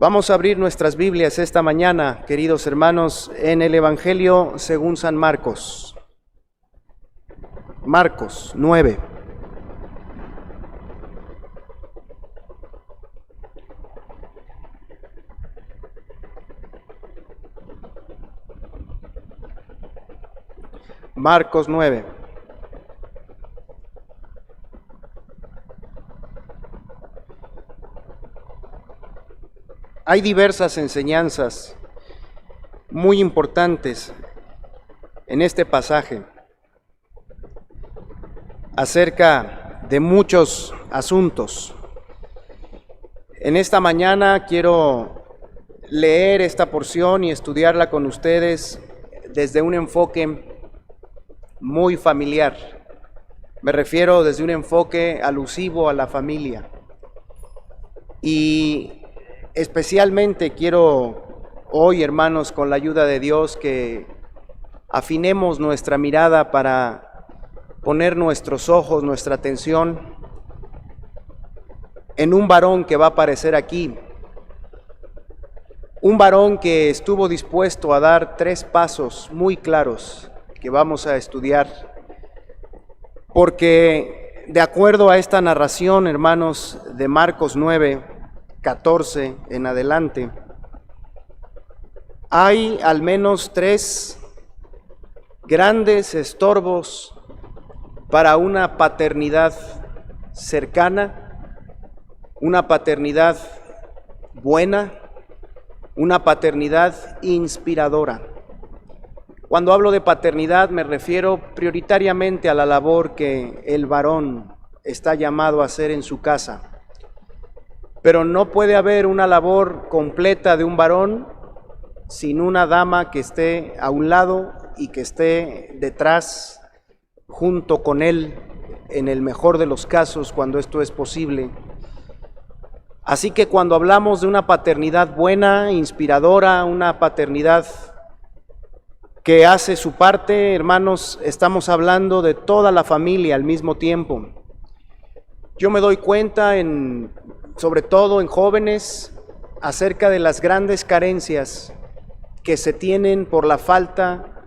Vamos a abrir nuestras Biblias esta mañana, queridos hermanos, en el Evangelio según San Marcos. Marcos 9. Marcos 9. Hay diversas enseñanzas muy importantes en este pasaje acerca de muchos asuntos. En esta mañana quiero leer esta porción y estudiarla con ustedes desde un enfoque muy familiar. Me refiero desde un enfoque alusivo a la familia. Y especialmente quiero hoy, hermanos, con la ayuda de Dios, que afinemos nuestra mirada para poner nuestros ojos, nuestra atención en un varón que va a aparecer aquí. Un varón que estuvo dispuesto a dar 3 pasos muy claros que vamos a estudiar, porque de acuerdo a esta narración, hermanos, de Marcos 9, 14 en adelante, hay al menos 3 grandes estorbos para una paternidad cercana, una paternidad buena, una paternidad inspiradora. Cuando hablo de paternidad me refiero prioritariamente a la labor que el varón está llamado a hacer en su casa. Pero no puede haber una labor completa de un varón sin una dama que esté a un lado y que esté detrás, junto con él, en el mejor de los casos, cuando esto es posible. Así que cuando hablamos de una paternidad buena, inspiradora, una paternidad que hace su parte, hermanos, estamos hablando de toda la familia al mismo tiempo. Yo me doy cuenta, sobre todo en jóvenes, acerca de las grandes carencias que se tienen por la falta,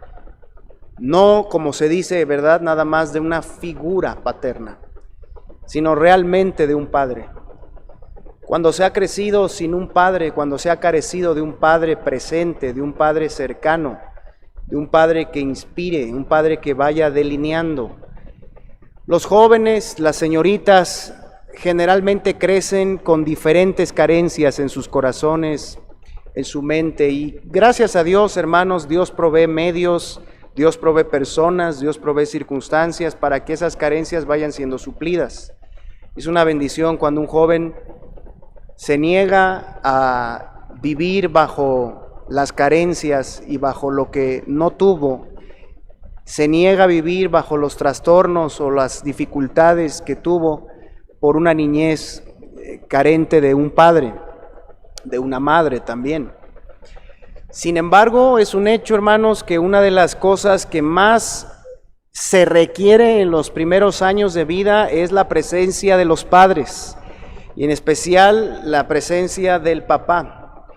no como se dice, ¿verdad?, nada más de una figura paterna, sino realmente de un padre. Cuando se ha crecido sin un padre, cuando se ha carecido de un padre presente, de un padre cercano, de un padre que inspire, un padre que vaya delineando. Los jóvenes, las señoritas, generalmente crecen con diferentes carencias en sus corazones, en su mente, y gracias a Dios, hermanos, Dios provee medios, Dios provee personas, Dios provee circunstancias para que esas carencias vayan siendo suplidas. Es una bendición cuando un joven se niega a vivir bajo las carencias y bajo lo que no tuvo, se niega a vivir bajo los trastornos o las dificultades que tuvo por una niñez carente de un padre, de una madre también. Sin embargo, es un hecho, hermanos, que una de las cosas que más se requiere en los primeros años de vida es la presencia de los padres, y en especial la presencia del papá.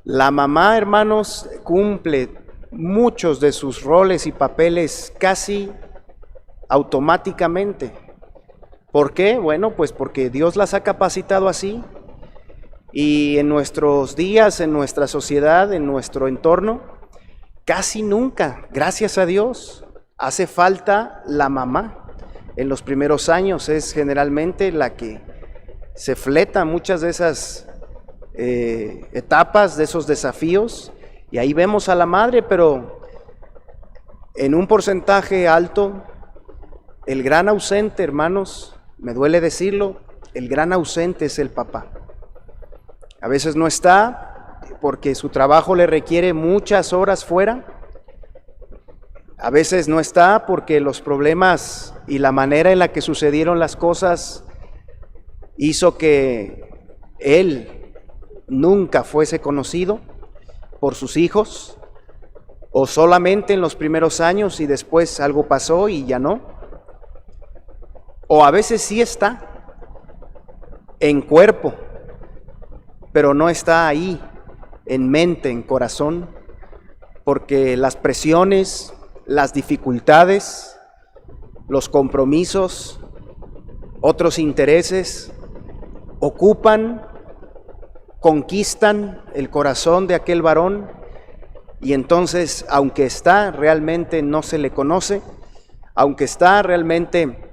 La mamá, hermanos, cumple muchos de sus roles y papeles casi automáticamente. ¿Por qué? Bueno, pues porque Dios las ha capacitado así, y en nuestros días, en nuestra sociedad, en nuestro entorno, casi nunca, gracias a Dios, hace falta la mamá. En los primeros años es generalmente la que se fleta muchas de esas etapas, de esos desafíos, y ahí vemos a la madre, pero en un porcentaje alto, el gran ausente, hermanos, me duele decirlo, el gran ausente es el papá. A veces no está porque su trabajo le requiere muchas horas fuera, a veces no está porque los problemas y la manera en la que sucedieron las cosas hizo que él nunca fuese conocido por sus hijos, o solamente en los primeros años y después algo pasó y ya no. O a veces sí está en cuerpo, pero no está ahí, en mente, en corazón, porque las presiones, las dificultades, los compromisos, otros intereses, ocupan, conquistan el corazón de aquel varón, y entonces, aunque está, realmente no se le conoce, aunque está, realmente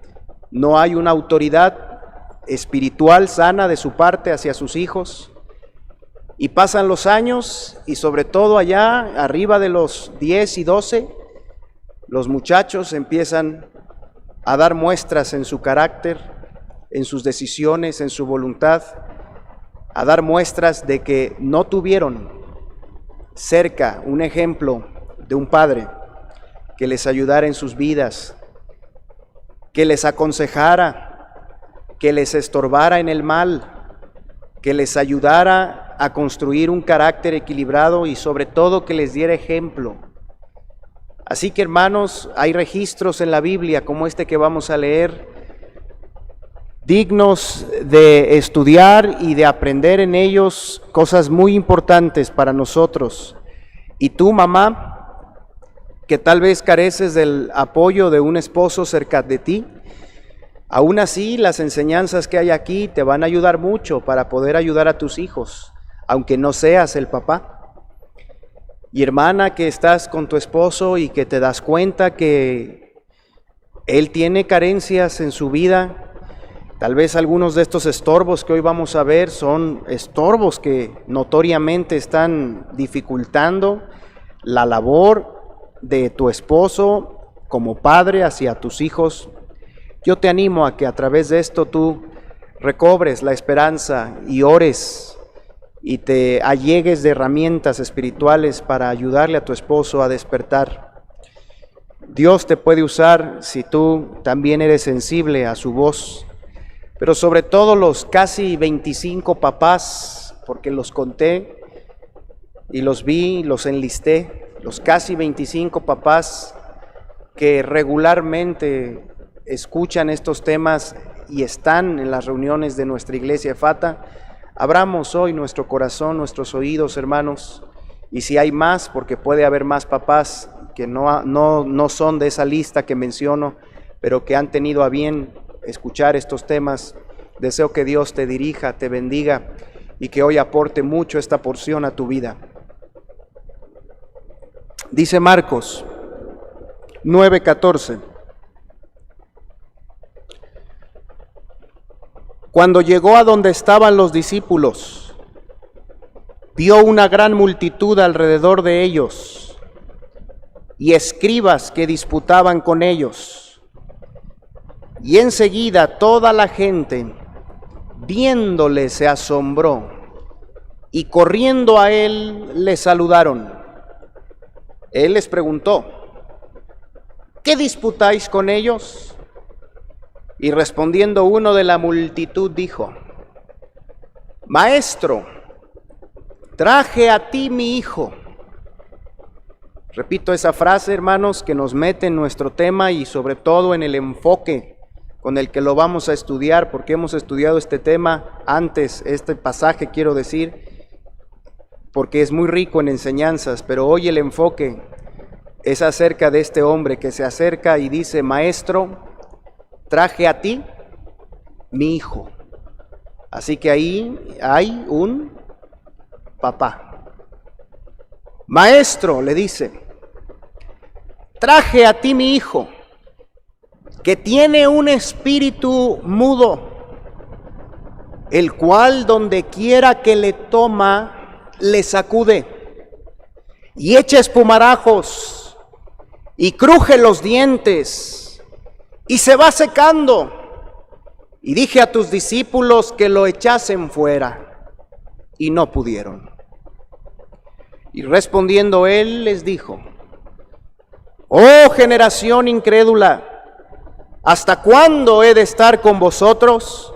no hay una autoridad espiritual sana de su parte hacia sus hijos, y pasan los años, y sobre todo allá, arriba de los 10 y 12, los muchachos empiezan a dar muestras en su carácter, en sus decisiones, en su voluntad, a dar muestras de que no tuvieron cerca un ejemplo de un padre que les ayudara en sus vidas, que les aconsejara, que les estorbara en el mal, que les ayudara a construir un carácter equilibrado y sobre todo que les diera ejemplo. Así que, hermanos, hay registros en la Biblia como este que vamos a leer, dignos de estudiar y de aprender en ellos cosas muy importantes para nosotros. Y tú, mamá, que tal vez careces del apoyo de un esposo cerca de ti, aún así las enseñanzas que hay aquí te van a ayudar mucho para poder ayudar a tus hijos, aunque no seas el papá. Y hermana, que estás con tu esposo y que te das cuenta que él tiene carencias en su vida, tal vez algunos de estos estorbos que hoy vamos a ver son estorbos que notoriamente están dificultando la labor de tu esposo como padre hacia tus hijos. Yo te animo a que a través de esto tú recobres la esperanza y ores y te allegues de herramientas espirituales para ayudarle a tu esposo a despertar. Dios te puede usar si tú también eres sensible a su voz, pero sobre todo los casi 25 papás, porque los conté y los vi, los enlisté, los casi 25 papás que regularmente escuchan estos temas y están en las reuniones de nuestra iglesia Efata. Abramos hoy nuestro corazón, nuestros oídos, hermanos, y si hay más, porque puede haber más papás que no son de esa lista que menciono, pero que han tenido a bien escuchar estos temas, deseo que Dios te dirija, te bendiga y que hoy aporte mucho esta porción a tu vida. Dice Marcos 9:14. Cuando llegó a donde estaban los discípulos, vio una gran multitud alrededor de ellos y escribas que disputaban con ellos. Y enseguida toda la gente, viéndole, se asombró y corriendo a él le saludaron. Él les preguntó: ¿qué disputáis con ellos? Y respondiendo uno de la multitud dijo: Maestro, traje a ti mi hijo. Repito esa frase, hermanos, que nos mete en nuestro tema y sobre todo en el enfoque con el que lo vamos a estudiar, porque hemos estudiado este tema antes, este pasaje quiero decir, porque es muy rico en enseñanzas, pero hoy el enfoque es acerca de este hombre que se acerca y dice: Maestro, traje a ti mi hijo. Así que ahí hay un papá. Maestro, le dice, traje a ti mi hijo, que tiene un espíritu mudo, el cual donde quiera que le toma, le sacude, y echa espumarajos, y cruje los dientes, y se va secando. Y dije a tus discípulos que lo echasen fuera, y no pudieron. Y respondiendo él les dijo: Oh generación incrédula, ¿hasta cuándo he de estar con vosotros?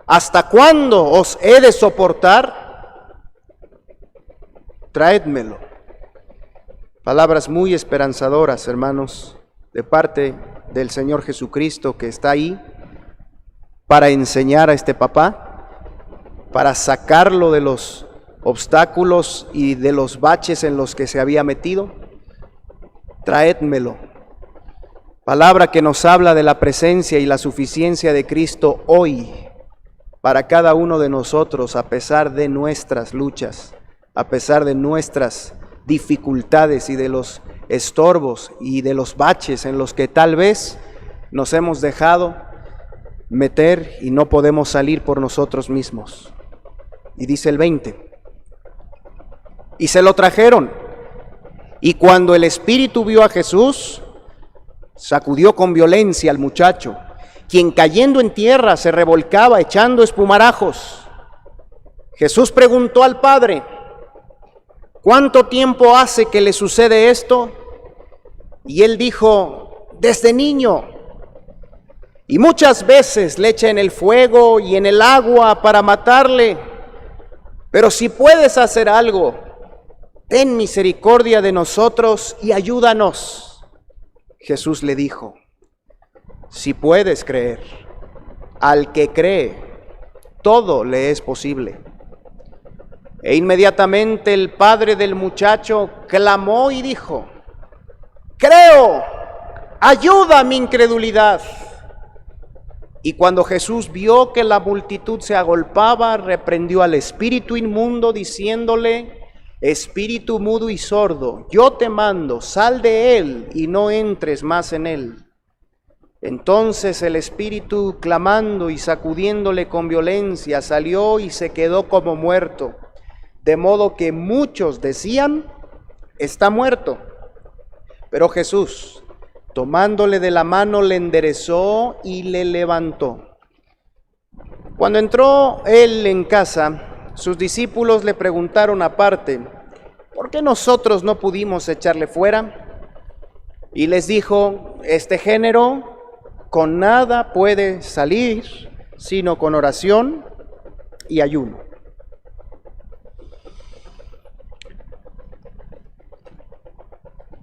¿Hasta cuándo os he de soportar? Traédmelo. Palabras muy esperanzadoras, hermanos, de parte del Señor Jesucristo, que está ahí para enseñar a este papá, para sacarlo de los obstáculos y de los baches en los que se había metido. Traédmelo. Palabra que nos habla de la presencia y la suficiencia de Cristo hoy para cada uno de nosotros, a pesar de nuestras luchas, a pesar de nuestras dificultades y de los estorbos y de los baches en los que tal vez nos hemos dejado meter y no podemos salir por nosotros mismos. Y dice el 20, y se lo trajeron, y cuando el espíritu vio a Jesús, sacudió con violencia al muchacho, quien cayendo en tierra se revolcaba echando espumarajos. Jesús preguntó al padre, ¿cuánto tiempo hace que le sucede esto? Y él dijo, desde niño. Y muchas veces le echa en el fuego y en el agua para matarle. Pero si puedes hacer algo, ten misericordia de nosotros y ayúdanos. Jesús le dijo, si puedes creer, al que cree, todo le es posible. E inmediatamente el padre del muchacho clamó y dijo, creo, ayuda a mi incredulidad. Y cuando Jesús vio que la multitud se agolpaba, reprendió al espíritu inmundo diciéndole, espíritu mudo y sordo, yo te mando, sal de él y no entres más en él. Entonces el espíritu, clamando y sacudiéndole con violencia, salió y se quedó como muerto, de modo que muchos decían, está muerto. Pero Jesús, tomándole de la mano, le enderezó y le levantó. Cuando entró él en casa, sus discípulos le preguntaron aparte, ¿por qué nosotros no pudimos echarle fuera? Y les dijo, este género con nada puede salir, sino con oración y ayuno.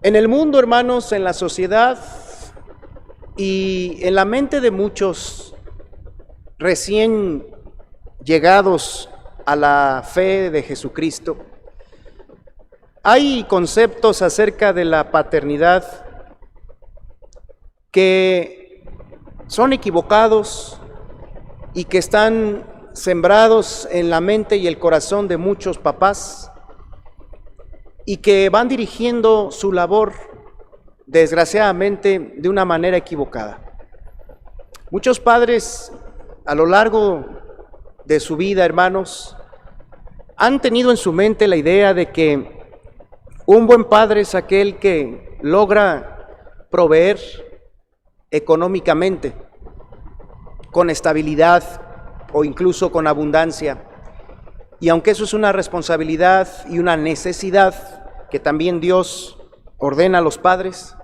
En el mundo, hermanos, en la sociedad y en la mente de muchos recién llegados a la fe de Jesucristo, hay conceptos acerca de la paternidad que son equivocados y que están sembrados en la mente y el corazón de muchos papás y que van dirigiendo su labor, desgraciadamente, de una manera equivocada. Muchos padres a lo largo de su vida, hermanos, han tenido en su mente la idea de que un buen padre es aquel que logra proveer económicamente, con estabilidad o incluso con abundancia. Y aunque eso es una responsabilidad y una necesidad que también Dios ordena a los padres,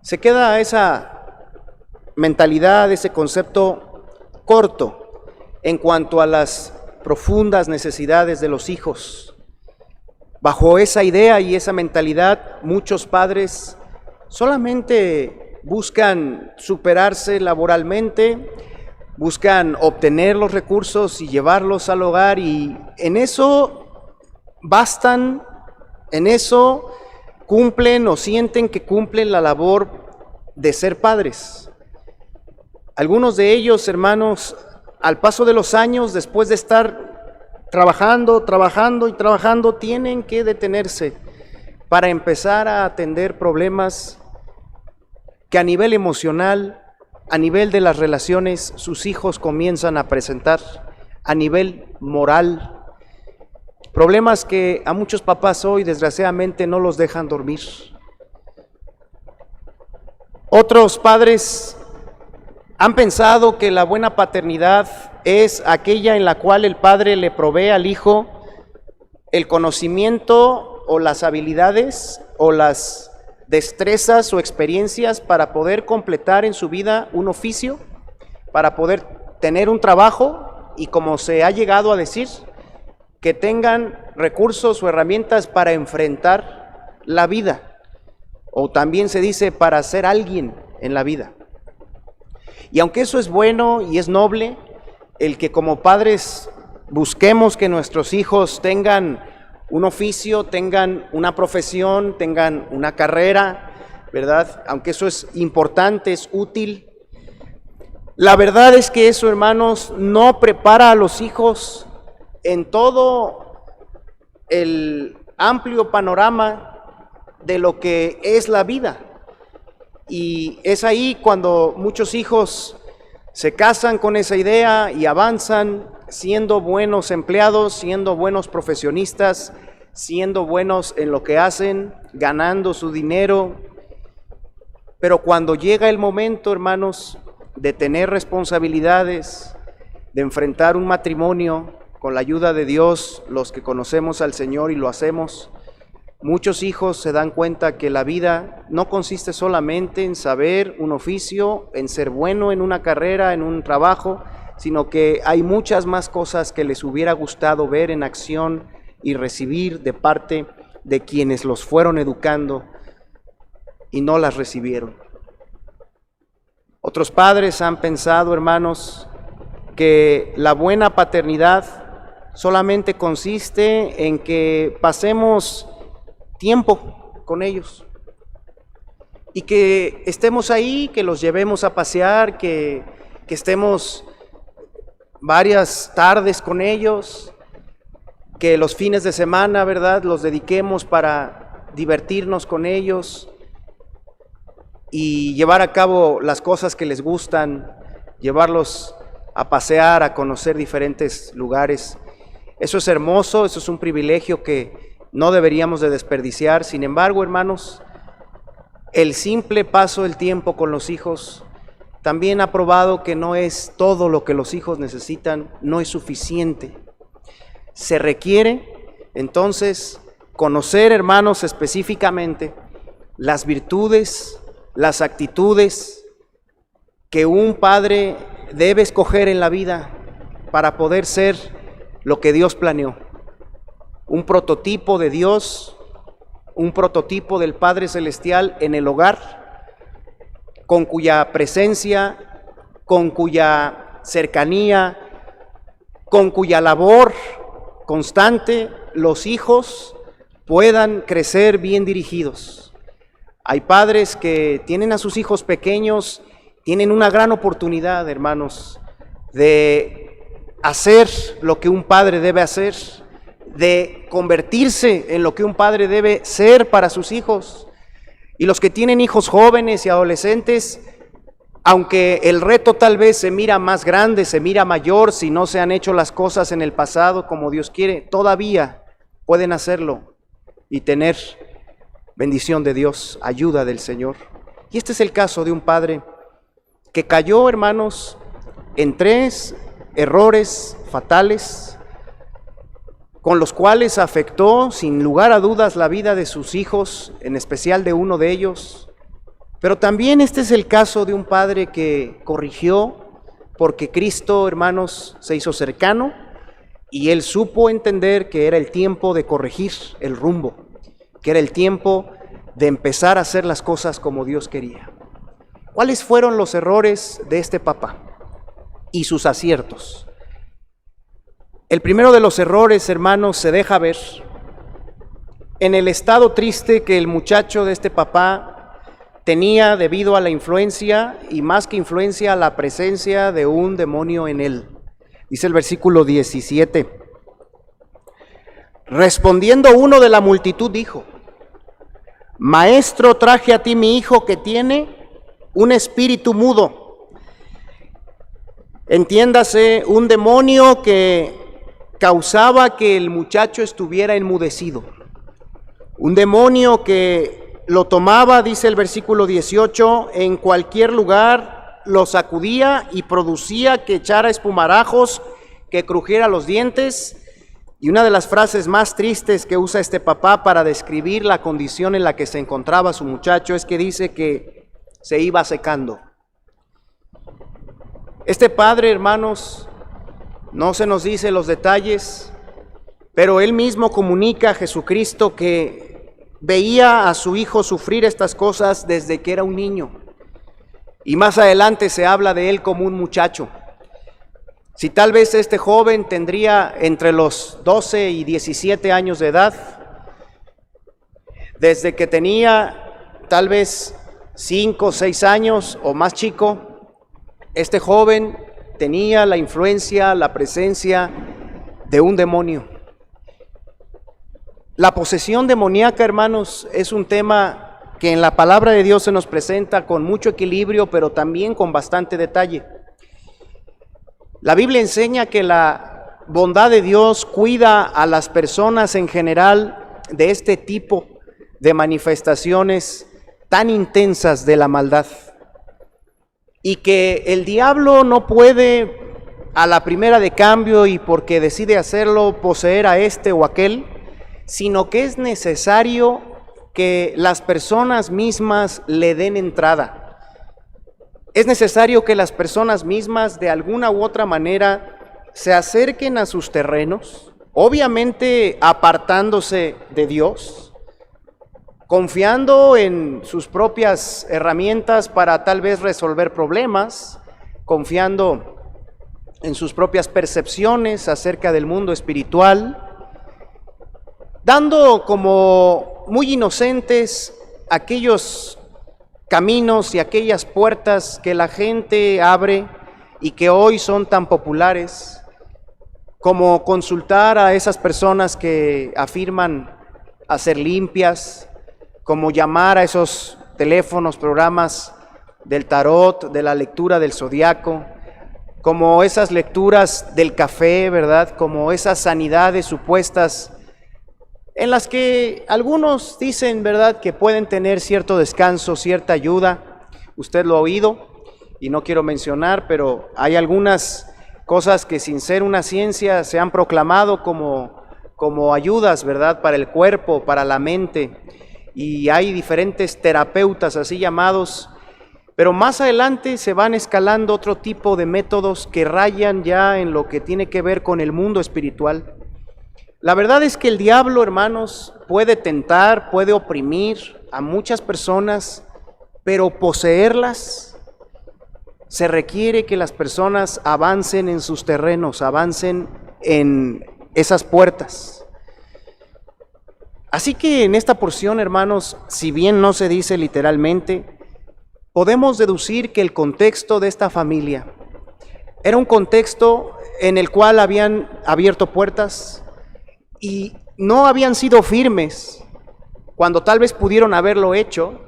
se queda esa mentalidad, ese concepto corto en cuanto a las profundas necesidades de los hijos. Bajo esa idea y esa mentalidad, muchos padres solamente buscan superarse laboralmente, buscan obtener los recursos y llevarlos al hogar y en eso bastan, en eso cumplen o sienten que cumplen la labor de ser padres. Algunos de ellos, hermanos, al paso de los años, después de estar trabajando, tienen que detenerse para empezar a atender problemas que a nivel emocional, a nivel de las relaciones, sus hijos comienzan a presentar, a nivel moral, problemas que a muchos papás hoy desgraciadamente no los dejan dormir. Otros padres han pensado que la buena paternidad es aquella en la cual el padre le provee al hijo el conocimiento o las habilidades o las destrezas o experiencias para poder completar en su vida un oficio, para poder tener un trabajo y, como se ha llegado a decir, que tengan recursos o herramientas para enfrentar la vida, o también se dice para ser alguien en la vida. Y aunque eso es bueno y es noble, el que como padres busquemos que nuestros hijos tengan un oficio, tengan una profesión, tengan una carrera, ¿verdad? Aunque eso es importante, es útil. La verdad es que eso, hermanos, no prepara a los hijos en todo el amplio panorama de lo que es la vida. Y es ahí cuando muchos hijos se casan con esa idea y avanzan siendo buenos empleados, siendo buenos profesionistas, siendo buenos en lo que hacen, ganando su dinero. Pero cuando llega el momento, hermanos, de tener responsabilidades, de enfrentar un matrimonio con la ayuda de Dios, los que conocemos al Señor y lo hacemos, muchos hijos se dan cuenta que la vida no consiste solamente en saber un oficio, en ser bueno en una carrera, en un trabajo, sino que hay muchas más cosas que les hubiera gustado ver en acción y recibir de parte de quienes los fueron educando y no las recibieron. Otros padres han pensado, hermanos, que la buena paternidad solamente consiste en que pasemos tiempo con ellos y que estemos ahí, que los llevemos a pasear, que estemos varias tardes con ellos, que los fines de semana, ¿verdad?, los dediquemos para divertirnos con ellos y llevar a cabo las cosas que les gustan, llevarlos a pasear, a conocer diferentes lugares. Eso es hermoso, eso es un privilegio que no deberíamos de desperdiciar. Sin embargo, hermanos, el simple paso del tiempo con los hijos también ha probado que no es todo lo que los hijos necesitan, no es suficiente. Se requiere, entonces, conocer, hermanos, específicamente las virtudes, las actitudes que un padre debe escoger en la vida para poder ser lo que Dios planeó. Un prototipo de Dios, un prototipo del Padre Celestial en el hogar, con cuya presencia, con cuya cercanía, con cuya labor constante los hijos puedan crecer bien dirigidos. Hay padres que tienen a sus hijos pequeños, tienen una gran oportunidad, hermanos, de hacer lo que un padre debe hacer, de convertirse en lo que un padre debe ser para sus hijos. Y los que tienen hijos jóvenes y adolescentes, aunque el reto tal vez se mira más grande, se mira mayor, si no se han hecho las cosas en el pasado como Dios quiere, todavía pueden hacerlo y tener bendición de Dios, ayuda del Señor. Y este es el caso de un padre que cayó, hermanos, en 3 errores fatales, con los cuales afectó sin lugar a dudas la vida de sus hijos, en especial de uno de ellos. Pero también este es el caso de un padre que corrigió, porque Cristo, hermanos, se hizo cercano y él supo entender que era el tiempo de corregir el rumbo, que era el tiempo de empezar a hacer las cosas como Dios quería. ¿Cuáles fueron los errores de este papá y sus aciertos? El primero de los errores, hermanos, se deja ver en el estado triste que el muchacho de este papá tenía debido a la influencia, y más que influencia, la presencia de un demonio en él. Dice el versículo 17: respondiendo uno de la multitud dijo: Maestro, traje a ti mi hijo que tiene un espíritu mudo. Entiéndase, un demonio que causaba que el muchacho estuviera enmudecido. Un demonio que lo tomaba, dice el versículo 18, en cualquier lugar, lo sacudía y producía que echara espumarajos, que crujiera los dientes. Y una de las frases más tristes que usa este papá para describir la condición en la que se encontraba su muchacho es que dice que se iba secando. Este padre, hermanos, no se nos dice los detalles, pero él mismo comunica a Jesucristo que veía a su hijo sufrir estas cosas desde que era un niño. Y más adelante se habla de él como un muchacho. Si tal vez este joven tendría entre los 12 y 17 años de edad, desde que tenía tal vez 5 o 6 años o más chico, este joven tenía la influencia, la presencia de un demonio. La posesión demoníaca, hermanos, es un tema que en la palabra de Dios se nos presenta con mucho equilibrio, pero también con bastante detalle. La Biblia enseña que la bondad de Dios cuida a las personas en general de este tipo de manifestaciones tan intensas de la maldad, y que el diablo no puede a la primera de cambio y porque decide hacerlo poseer a este o aquel, sino que es necesario que las personas mismas le den entrada. Es necesario que las personas mismas de alguna u otra manera se acerquen a sus terrenos, obviamente apartándose de Dios, confiando en sus propias herramientas para tal vez resolver problemas, confiando en sus propias percepciones acerca del mundo espiritual, dando como muy inocentes aquellos caminos y aquellas puertas que la gente abre y que hoy son tan populares, como consultar a esas personas que afirman hacer limpias, como llamar a esos teléfonos, programas del tarot, de la lectura del zodiaco, como esas lecturas del café, ¿verdad? Como esas sanidades supuestas en las que algunos dicen, ¿verdad?, que pueden tener cierto descanso, cierta ayuda. Usted lo ha oído y no quiero mencionar, pero hay algunas cosas que sin ser una ciencia se han proclamado como ayudas, ¿verdad?, para el cuerpo, para la mente, y hay diferentes terapeutas así llamados, pero más adelante se van escalando otro tipo de métodos que rayan ya en lo que tiene que ver con el mundo espiritual. La verdad es que el diablo, hermanos, puede tentar, puede oprimir a muchas personas, pero poseerlas se requiere que las personas avancen en sus terrenos, avancen en esas puertas. Así que en esta porción, hermanos, si bien no se dice literalmente, podemos deducir que el contexto de esta familia era un contexto en el cual habían abierto puertas y no habían sido firmes cuando tal vez pudieron haberlo hecho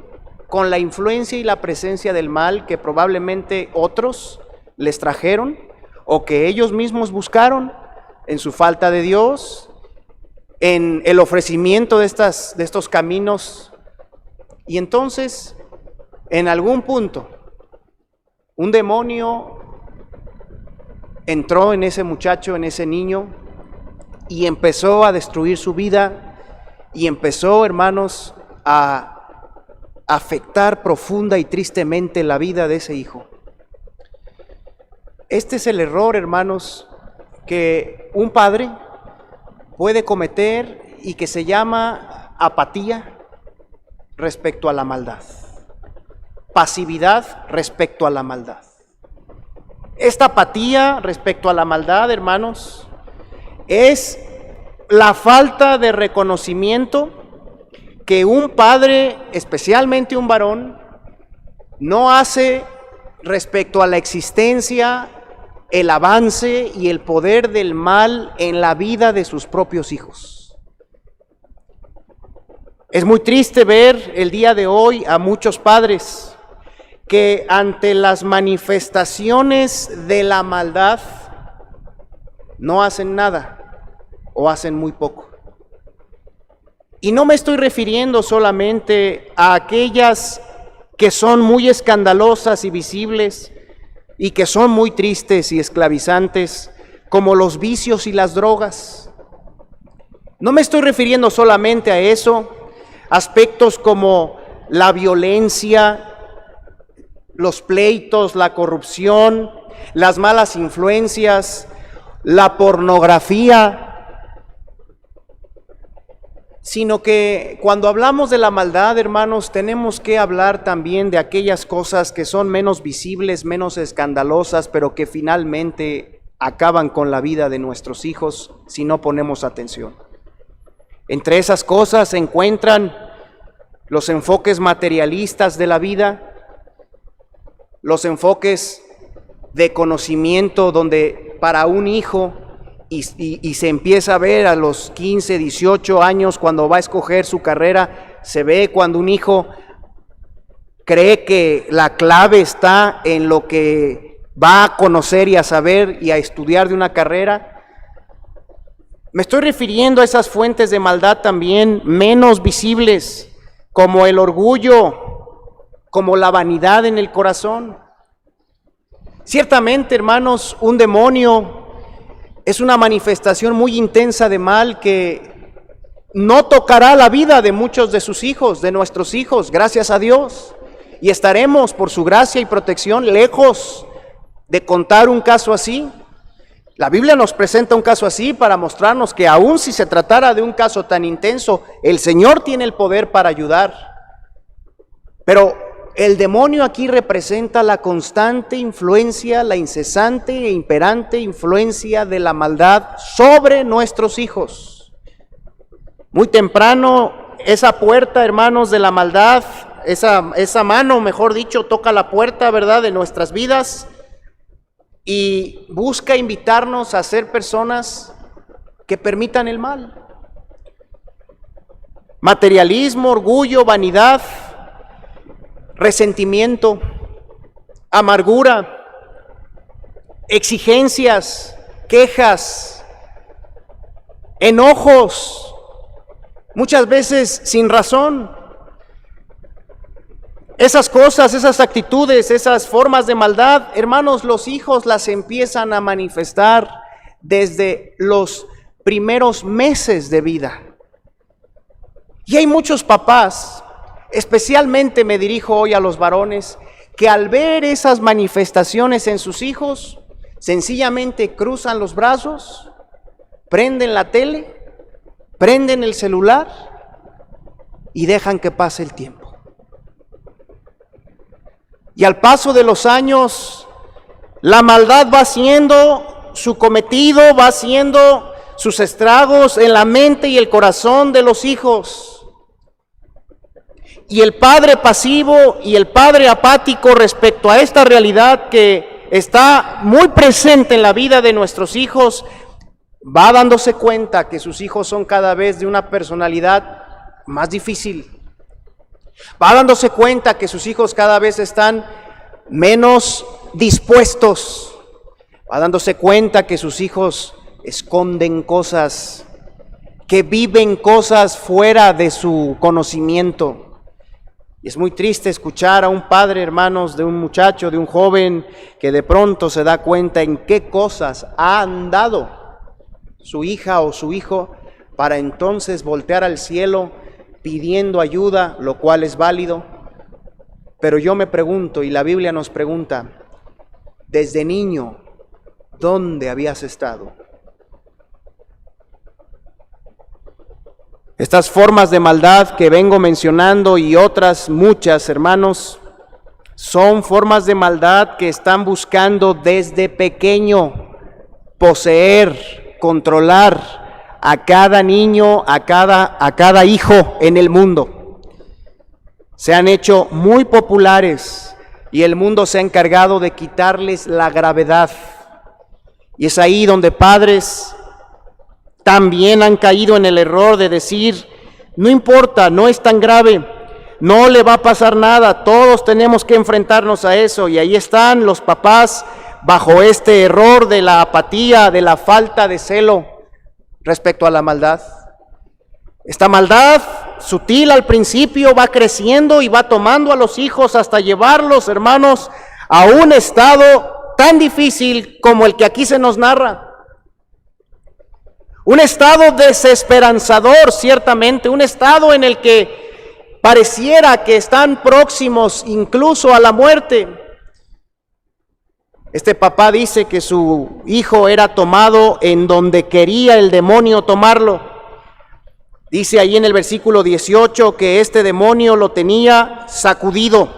con la influencia y la presencia del mal que probablemente otros les trajeron o que ellos mismos buscaron en su falta de Dios, en el ofrecimiento de estos caminos. Y entonces, en algún punto, un demonio entró en ese muchacho, en ese niño, y empezó a destruir su vida, y empezó, hermanos, a afectar profunda y tristemente la vida de ese hijo. Este es el error, hermanos, que un padre puede cometer y que se llama apatía respecto a la maldad, pasividad respecto a la maldad. Esta apatía respecto a la maldad, hermanos, es la falta de reconocimiento que un padre, especialmente un varón, no hace respecto a la existencia, el avance y el poder del mal en la vida de sus propios hijos. Es muy triste ver el día de hoy a muchos padres que ante las manifestaciones de la maldad no hacen nada o hacen muy poco. Y no me estoy refiriendo solamente a aquellas que son muy escandalosas y visibles y que son muy tristes y esclavizantes, como los vicios y las drogas. No me estoy refiriendo solamente a eso, aspectos como la violencia, los pleitos, la corrupción, las malas influencias, la pornografía, sino que cuando hablamos de la maldad, hermanos, tenemos que hablar también de aquellas cosas que son menos visibles, menos escandalosas, pero que finalmente acaban con la vida de nuestros hijos si no ponemos atención. Entre esas cosas se encuentran los enfoques materialistas de la vida, los enfoques de conocimiento donde para un hijo, y se empieza a ver a los 15, 18 años cuando va a escoger su carrera, se ve cuando un hijo cree que la clave está en lo que va a conocer y a saber y a estudiar de una carrera. Me estoy refiriendo a esas fuentes de maldad también menos visibles, como el orgullo, como la vanidad en el corazón. Ciertamente, hermanos, un demonio es una manifestación muy intensa de mal que no tocará la vida de muchos de sus hijos, de nuestros hijos, gracias a Dios. Y estaremos, por su gracia y protección, lejos de contar un caso así. La Biblia nos presenta un caso así para mostrarnos que aun si se tratara de un caso tan intenso, el Señor tiene el poder para ayudar. Pero el demonio aquí representa la constante influencia, la incesante e imperante influencia de la maldad sobre nuestros hijos. Muy temprano, esa puerta, hermanos, de la maldad, esa mano, mejor dicho, toca la puerta, ¿verdad?, de nuestras vidas y busca invitarnos a ser personas que permitan el mal. Materialismo, orgullo, vanidad, resentimiento, amargura, exigencias, quejas, enojos, muchas veces sin razón. Esas cosas, esas actitudes, esas formas de maldad, hermanos, los hijos las empiezan a manifestar desde los primeros meses de vida. Y hay muchos papás, especialmente me dirijo hoy a los varones, que al ver esas manifestaciones en sus hijos, sencillamente cruzan los brazos, prenden la tele, prenden el celular y dejan que pase el tiempo. Y al paso de los años, la maldad va haciendo su cometido, va haciendo sus estragos en la mente y el corazón de los hijos. Y el padre pasivo y el padre apático respecto a esta realidad que está muy presente en la vida de nuestros hijos, va dándose cuenta que sus hijos son cada vez de una personalidad más difícil. Va dándose cuenta que sus hijos cada vez están menos dispuestos. Va dándose cuenta que sus hijos esconden cosas, que viven cosas fuera de su conocimiento. Y es muy triste escuchar a un padre, hermanos, de un muchacho, de un joven, que de pronto se da cuenta en qué cosas ha andado su hija o su hijo, para entonces voltear al cielo pidiendo ayuda, lo cual es válido. Pero yo me pregunto, y la Biblia nos pregunta, desde niño, ¿dónde habías estado? Estas formas de maldad que vengo mencionando y otras muchas, hermanos, son formas de maldad que están buscando desde pequeño poseer, controlar a cada niño, a cada hijo en el mundo. Se han hecho muy populares y el mundo se ha encargado de quitarles la gravedad. Y es ahí donde padres también han caído en el error de decir, no importa, no es tan grave, no le va a pasar nada, todos tenemos que enfrentarnos a eso. Y ahí están los papás bajo este error de la apatía, de la falta de celo respecto a la maldad. Esta maldad, sutil al principio, va creciendo y va tomando a los hijos hasta llevarlos, hermanos, a un estado tan difícil como el que aquí se nos narra. Un estado desesperanzador, ciertamente, un estado en el que pareciera que están próximos incluso a la muerte. Este papá dice que su hijo era tomado en donde quería el demonio tomarlo. Dice ahí en el versículo 18 que este demonio lo tenía sacudido.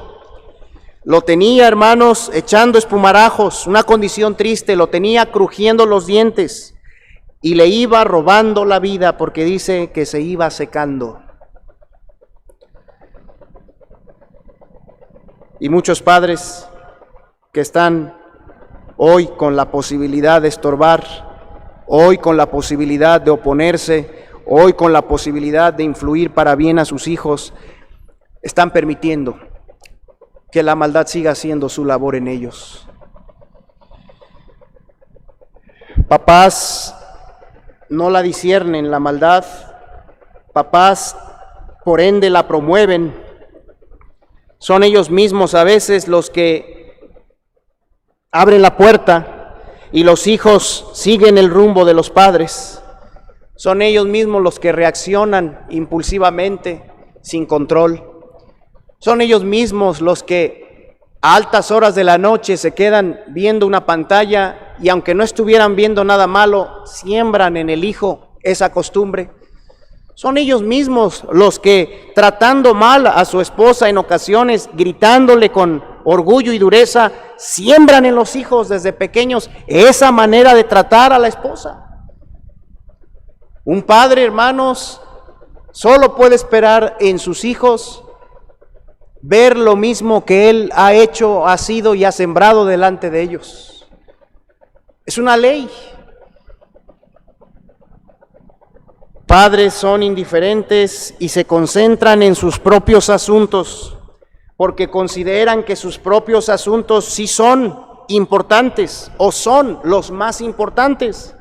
Lo tenía, hermanos, echando espumarajos, una condición triste, lo tenía crujiendo los dientes y le iba robando la vida porque dice que se iba secando. Y muchos padres que están hoy con la posibilidad de estorbar, hoy con la posibilidad de oponerse, hoy con la posibilidad de influir para bien a sus hijos, están permitiendo que la maldad siga haciendo su labor en ellos. Papás no la disciernen la maldad, papás por ende la promueven. Son ellos mismos a veces los que abren la puerta y los hijos siguen el rumbo de los padres. Son ellos mismos los que reaccionan impulsivamente, sin control. Son ellos mismos los que a altas horas de la noche se quedan viendo una pantalla y aunque no estuvieran viendo nada malo, siembran en el hijo esa costumbre. Son ellos mismos los que, tratando mal a su esposa en ocasiones, gritándole con orgullo y dureza, siembran en los hijos desde pequeños esa manera de tratar a la esposa. Un padre, hermanos, solo puede esperar en sus hijos ver lo mismo que él ha hecho, ha sido y ha sembrado delante de ellos. Es una ley. Padres son indiferentes y se concentran en sus propios asuntos, porque consideran que sus propios asuntos sí son importantes o son los más importantes.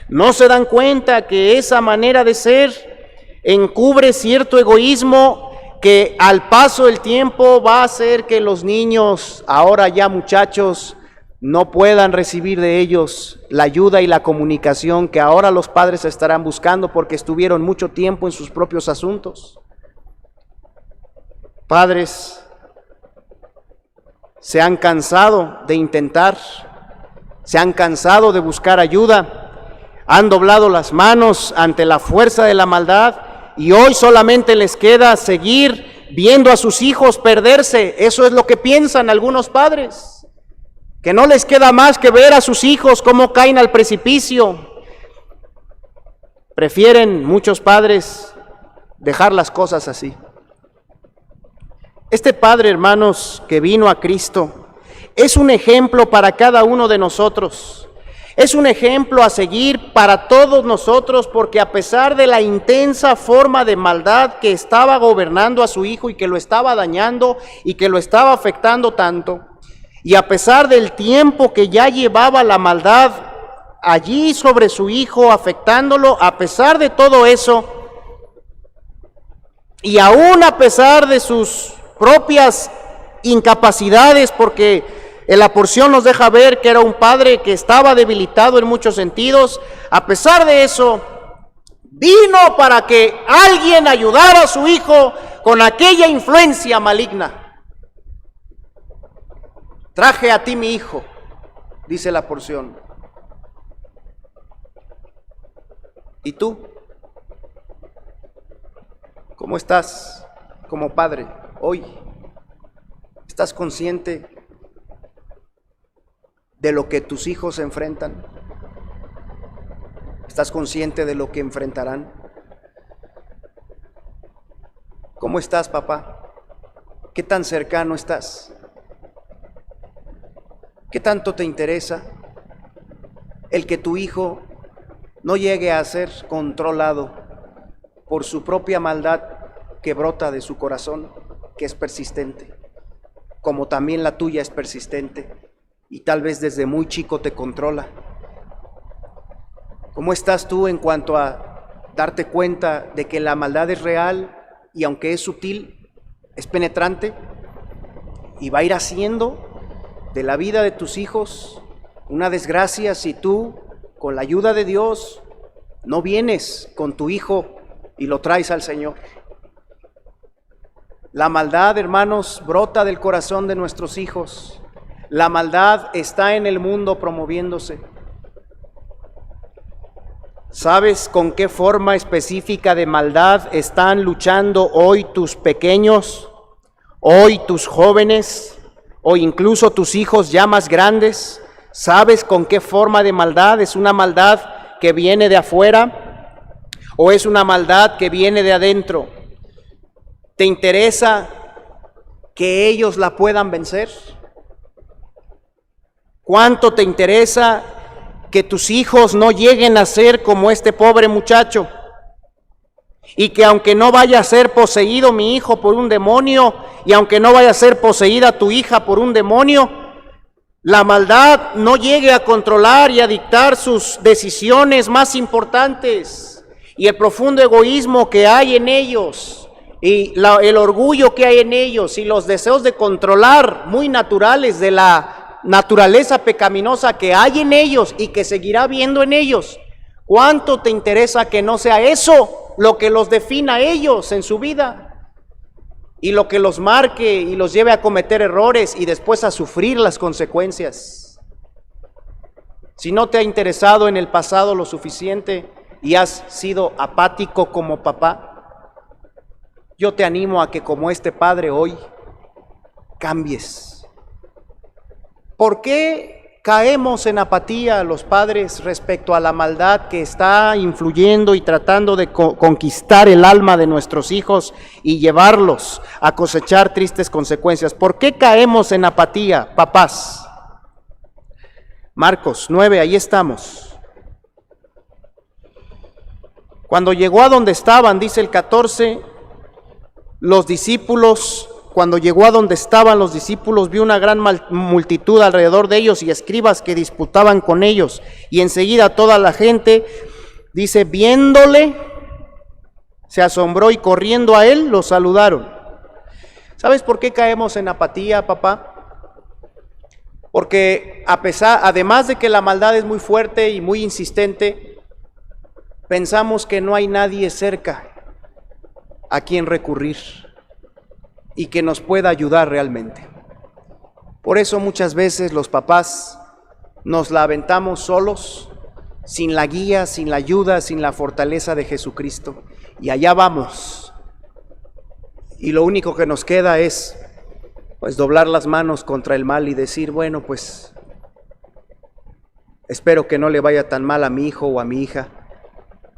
No se dan cuenta que esa manera de ser encubre cierto egoísmo que al paso del tiempo va a hacer que los niños, ahora ya muchachos, no puedan recibir de ellos la ayuda y la comunicación que ahora los padres estarán buscando porque estuvieron mucho tiempo en sus propios asuntos. Padres se han cansado de intentar, se han cansado de buscar ayuda, han doblado las manos ante la fuerza de la maldad y hoy solamente les queda seguir viendo a sus hijos perderse. Eso es lo que piensan algunos padres, que no les queda más que ver a sus hijos cómo caen al precipicio. Prefieren muchos padres dejar las cosas así. Este padre, hermanos, que vino a Cristo, es un ejemplo para cada uno de nosotros. Es un ejemplo a seguir para todos nosotros, porque a pesar de la intensa forma de maldad que estaba gobernando a su hijo y que lo estaba dañando y que lo estaba afectando tanto, y a pesar del tiempo que ya llevaba la maldad allí sobre su hijo, afectándolo, a pesar de todo eso, y aún a pesar de sus propias incapacidades, porque en la porción nos deja ver que era un padre que estaba debilitado en muchos sentidos, a pesar de eso, vino para que alguien ayudara a su hijo con aquella influencia maligna. Traje a ti mi hijo, dice la porción. ¿Y tú? ¿Cómo estás como padre hoy? ¿Estás consciente de lo que tus hijos enfrentan? ¿Estás consciente de lo que enfrentarán? ¿Cómo estás, papá? ¿Qué tan cercano estás? ¿Qué tanto te interesa el que tu hijo no llegue a ser controlado por su propia maldad que brota de su corazón, que es persistente, como también la tuya es persistente y tal vez desde muy chico te controla? ¿Cómo estás tú en cuanto a darte cuenta de que la maldad es real y aunque es sutil, es penetrante y va a ir haciendo de la vida de tus hijos una desgracia si tú, con la ayuda de Dios, no vienes con tu hijo y lo traes al Señor? La maldad, hermanos, brota del corazón de nuestros hijos. La maldad está en el mundo promoviéndose. ¿Sabes con qué forma específica de maldad están luchando hoy tus pequeños, hoy tus jóvenes, o incluso tus hijos ya más grandes, ¿sabes con qué forma de maldad? ¿Es una maldad que viene de afuera o es una maldad que viene de adentro? ¿Te interesa que ellos la puedan vencer? ¿Cuánto te interesa que tus hijos no lleguen a ser como este pobre muchacho? Y que aunque no vaya a ser poseído mi hijo por un demonio, y aunque no vaya a ser poseída tu hija por un demonio, la maldad no llegue a controlar y a dictar sus decisiones más importantes, y el profundo egoísmo que hay en ellos, y el orgullo que hay en ellos, y los deseos de controlar muy naturales de la naturaleza pecaminosa que hay en ellos y que seguirá habiendo en ellos. ¿Cuánto te interesa que no sea eso lo que los defina a ellos en su vida y lo que los marque y los lleve a cometer errores y después a sufrir las consecuencias? Si no te ha interesado en el pasado lo suficiente y has sido apático como papá, yo te animo a que como este padre hoy cambies. ¿Por qué caemos en apatía los padres respecto a la maldad que está influyendo y tratando de conquistar el alma de nuestros hijos y llevarlos a cosechar tristes consecuencias? ¿Por qué caemos en apatía, papás? Marcos 9, ahí estamos. Cuando llegó a donde estaban, dice el 14, los discípulos... Cuando llegó a donde estaban los discípulos, vio una gran multitud alrededor de ellos y escribas que disputaban con ellos. Y enseguida toda la gente, dice, viéndole, se asombró y corriendo a él, lo saludaron. ¿Sabes por qué caemos en apatía, papá? Porque además de que la maldad es muy fuerte y muy insistente, pensamos que no hay nadie cerca a quien recurrir y que nos pueda ayudar realmente. Por eso muchas veces los papás nos la aventamos solos, sin la guía, sin la ayuda, sin la fortaleza de Jesucristo. Y allá vamos. Y lo único que nos queda es pues doblar las manos contra el mal y decir, bueno, pues espero que no le vaya tan mal a mi hijo o a mi hija.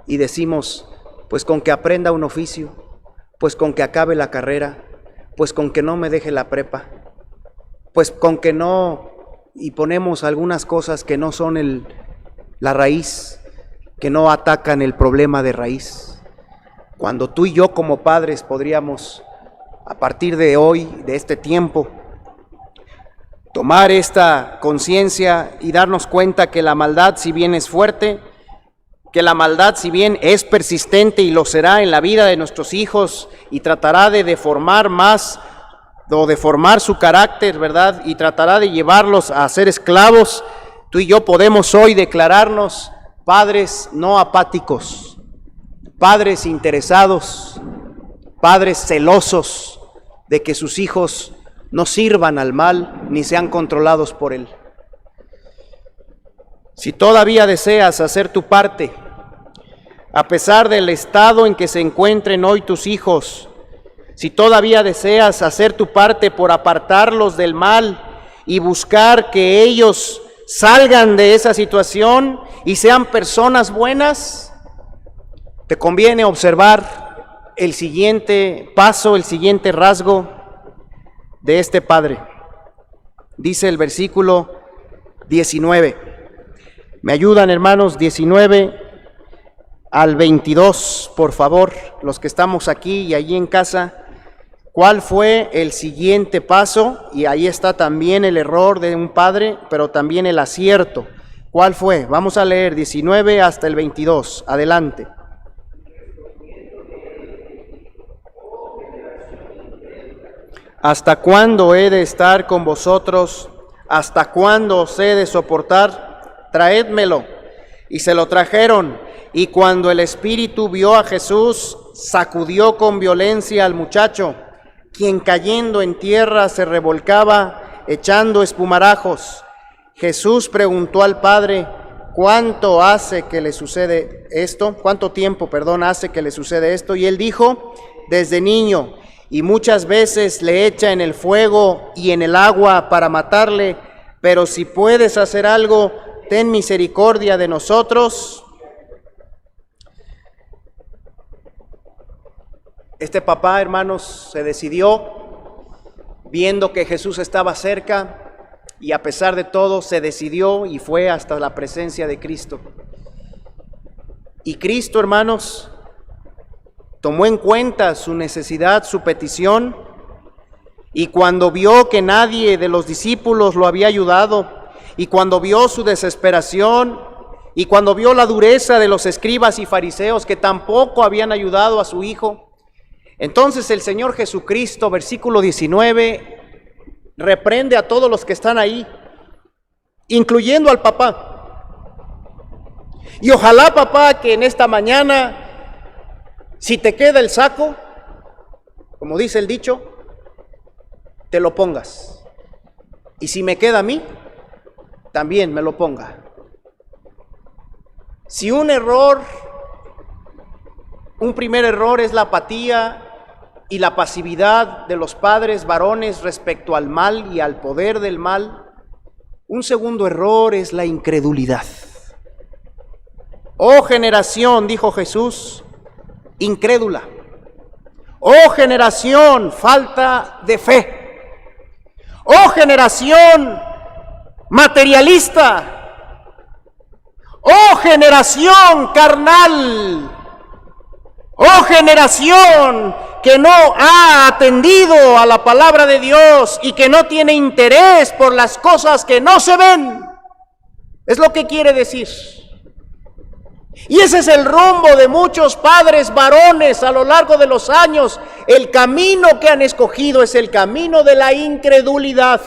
Y decimos, pues con que aprenda un oficio, pues con que acabe la carrera, pues con que no me deje la prepa, pues con que no, y ponemos algunas cosas que no son la raíz, que no atacan el problema de raíz. Cuando tú y yo como padres podríamos, a partir de hoy, de este tiempo, tomar esta conciencia y darnos cuenta que la maldad, si bien es fuerte, que la maldad, si bien es persistente y lo será en la vida de nuestros hijos y tratará de deformar más o deformar su carácter, ¿verdad? Y tratará de llevarlos a ser esclavos, tú y yo podemos hoy declararnos padres no apáticos, padres interesados, padres celosos de que sus hijos no sirvan al mal ni sean controlados por él. Si todavía deseas hacer tu parte, a pesar del estado en que se encuentren hoy tus hijos, si todavía deseas hacer tu parte por apartarlos del mal y buscar que ellos salgan de esa situación y sean personas buenas, te conviene observar el siguiente paso, el siguiente rasgo de este padre. Dice el versículo 19. ¿Me ayudan, hermanos? 19 al 22, por favor, los que estamos aquí y allí en casa. ¿Cuál fue el siguiente paso? Y ahí está también el error de un padre, pero también el acierto. ¿Cuál fue? Vamos a leer 19 hasta el 22. Adelante. ¿Hasta cuándo he de estar con vosotros? ¿Hasta cuándo os he de soportar? Traédmelo. Y se lo trajeron. Y cuando el espíritu vio a Jesús, sacudió con violencia al muchacho, quien cayendo en tierra se revolcaba, echando espumarajos. Jesús preguntó al padre, ¿cuánto hace que le sucede esto? ¿Cuánto tiempo, hace que le sucede esto? Y él dijo, desde niño. y muchas veces le echa en el fuego y en el agua para matarle, pero si puedes hacer algo, ten misericordia de nosotros. Este papá, hermanos, se decidió, viendo que Jesús estaba cerca, y a pesar de todo se decidió y fue hasta la presencia de Cristo. Y Cristo, hermanos, tomó en cuenta su necesidad, su petición, y cuando vio que nadie de los discípulos lo había ayudado, y cuando vio su desesperación, y cuando vio la dureza de los escribas y fariseos que tampoco habían ayudado a su hijo, entonces el Señor Jesucristo, versículo 19, reprende a todos los que están ahí, incluyendo al papá. Y ojalá, papá, que en esta mañana, si te queda el saco, como dice el dicho, te lo pongas. Y si me queda a mí, también me lo ponga. Si un primer error es la apatía y la pasividad de los padres varones respecto al mal y al poder del mal, un segundo error es la incredulidad. Oh generación, dijo Jesús, incrédula. Oh generación, falta de fe. Oh generación materialista. Oh generación carnal. Oh generación que no ha atendido a la palabra de Dios y que no tiene interés por las cosas que no se ven. Es lo que quiere decir. Y ese es el rumbo de muchos padres varones a lo largo de los años. El camino que han escogido es el camino de la incredulidad.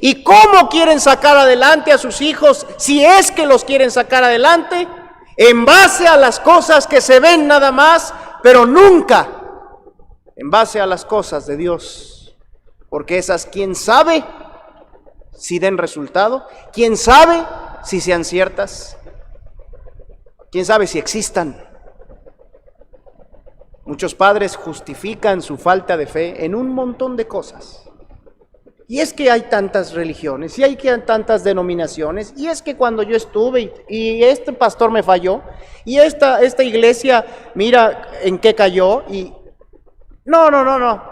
¿Y cómo quieren sacar adelante a sus hijos, si es que los quieren sacar adelante? En base a las cosas que se ven nada más, pero nunca en base a las cosas de Dios. Porque esas, ¿quién sabe si den resultado? ¿Quién sabe si sean ciertas? ¿Quién sabe si existan? Muchos padres justifican su falta de fe en un montón de cosas. Y es que hay tantas religiones, y hay tantas denominaciones, y es que cuando yo estuve, y este pastor me falló, y esta iglesia, mira en qué cayó, y no,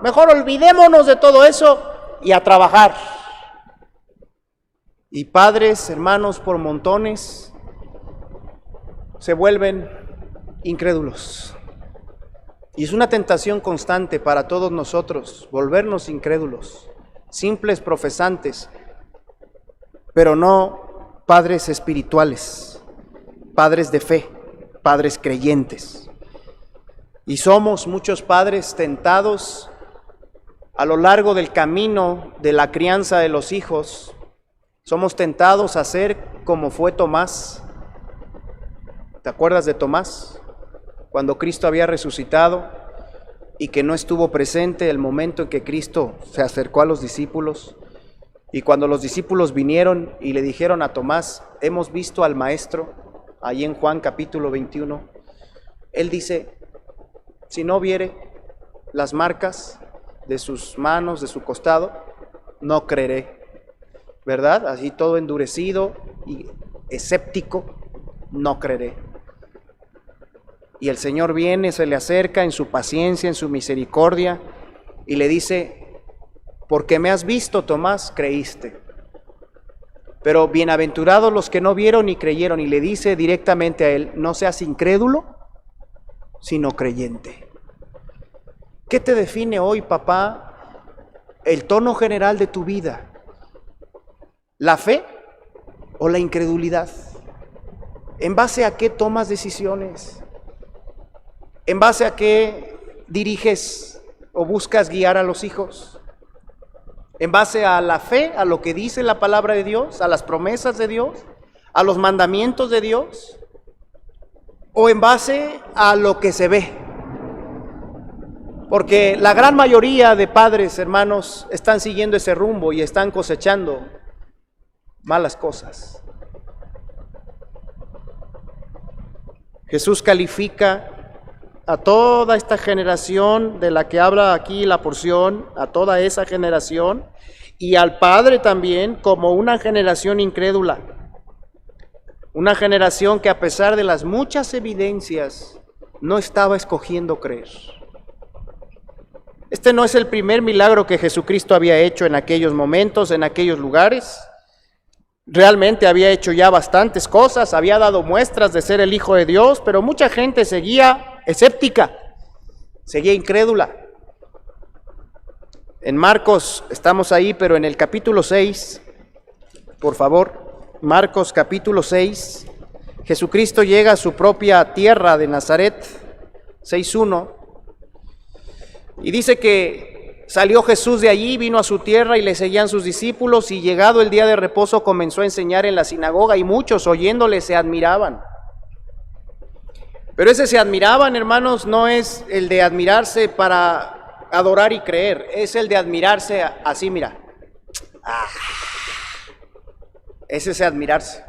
mejor olvidémonos de todo eso, y a trabajar. Y padres, hermanos, por montones, se vuelven incrédulos. Y es una tentación constante para todos nosotros, volvernos incrédulos. Simples profesantes, pero no padres espirituales, padres de fe, padres creyentes. Y somos muchos padres tentados a lo largo del camino de la crianza de los hijos. Somos tentados a ser como fue Tomás. ¿Te acuerdas de Tomás? Cuando Cristo había resucitado y que no estuvo presente el momento en que Cristo se acercó a los discípulos, y cuando los discípulos vinieron y le dijeron a Tomás, hemos visto al Maestro, ahí en Juan capítulo 21, él dice, si no viere las marcas de sus manos, de su costado, no creeré, ¿verdad? Así todo endurecido y escéptico, no creeré. Y el Señor viene, se le acerca en su paciencia, en su misericordia, y le dice, porque me has visto, Tomás, creíste. Pero bienaventurados los que no vieron y creyeron, y le dice directamente a él, no seas incrédulo, sino creyente. ¿Qué te define hoy, papá, el tono general de tu vida? ¿La fe o la incredulidad? ¿En base a qué tomas decisiones? ¿En base a qué diriges o buscas guiar a los hijos? ¿En base a la fe, a lo que dice la palabra de Dios, a las promesas de Dios, a los mandamientos de Dios? ¿O en base a lo que se ve? Porque la gran mayoría de padres, hermanos, están siguiendo ese rumbo y están cosechando malas cosas. Jesús califica a toda esta generación de la que habla aquí la porción, a toda esa generación, y al Padre también, como una generación incrédula. Una generación que a pesar de las muchas evidencias, no estaba escogiendo creer. Este no es el primer milagro que Jesucristo había hecho en aquellos momentos, en aquellos lugares. Realmente había hecho ya bastantes cosas, había dado muestras de ser el Hijo de Dios, pero mucha gente seguía escéptica, seguía incrédula. En Marcos, estamos ahí, pero en el capítulo 6, por favor, Marcos capítulo 6, Jesucristo llega a su propia tierra de Nazaret, 6:1, y dice que salió Jesús de allí, vino a su tierra y le seguían sus discípulos, y llegado el día de reposo comenzó a enseñar en la sinagoga, y muchos oyéndole se admiraban. Pero ese se admiraban, hermanos, no es el de admirarse para adorar y creer, es el de admirarse así, mira. Ese es admirarse.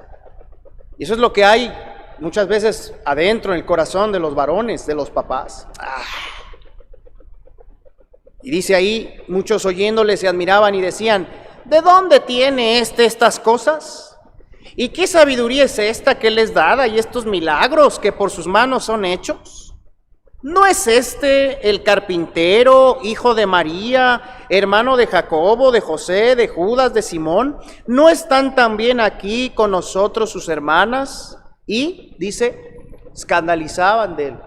Y eso es lo que hay muchas veces adentro en el corazón de los varones, de los papás. Y dice ahí, muchos oyéndole se admiraban y decían, ¿de dónde tiene estas cosas? ¿Y qué sabiduría es esta que les dada y estos milagros que por sus manos son hechos? ¿No es este el carpintero, hijo de María, hermano de Jacobo, de José, de Judas, de Simón? ¿No están también aquí con nosotros sus hermanas? Y, dice, escandalizaban de él.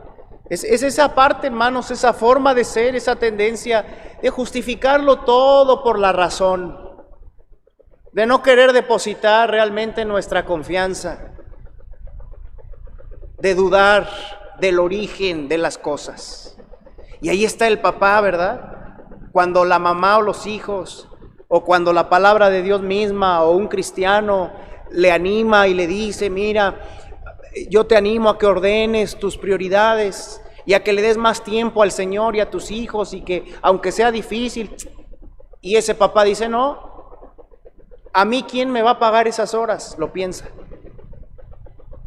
Es esa parte, hermanos, esa forma de ser, esa tendencia de justificarlo todo por la razón, de no querer depositar realmente nuestra confianza, de dudar del origen de las cosas. Y ahí está el papá, ¿verdad? Cuando la mamá o los hijos, o cuando la palabra de Dios misma o un cristiano le anima y le dice, mira, yo te animo a que ordenes tus prioridades y a que le des más tiempo al Señor y a tus hijos, y que aunque sea difícil, y ese papá dice, no, ¿a mí quién me va a pagar esas horas? Lo piensa.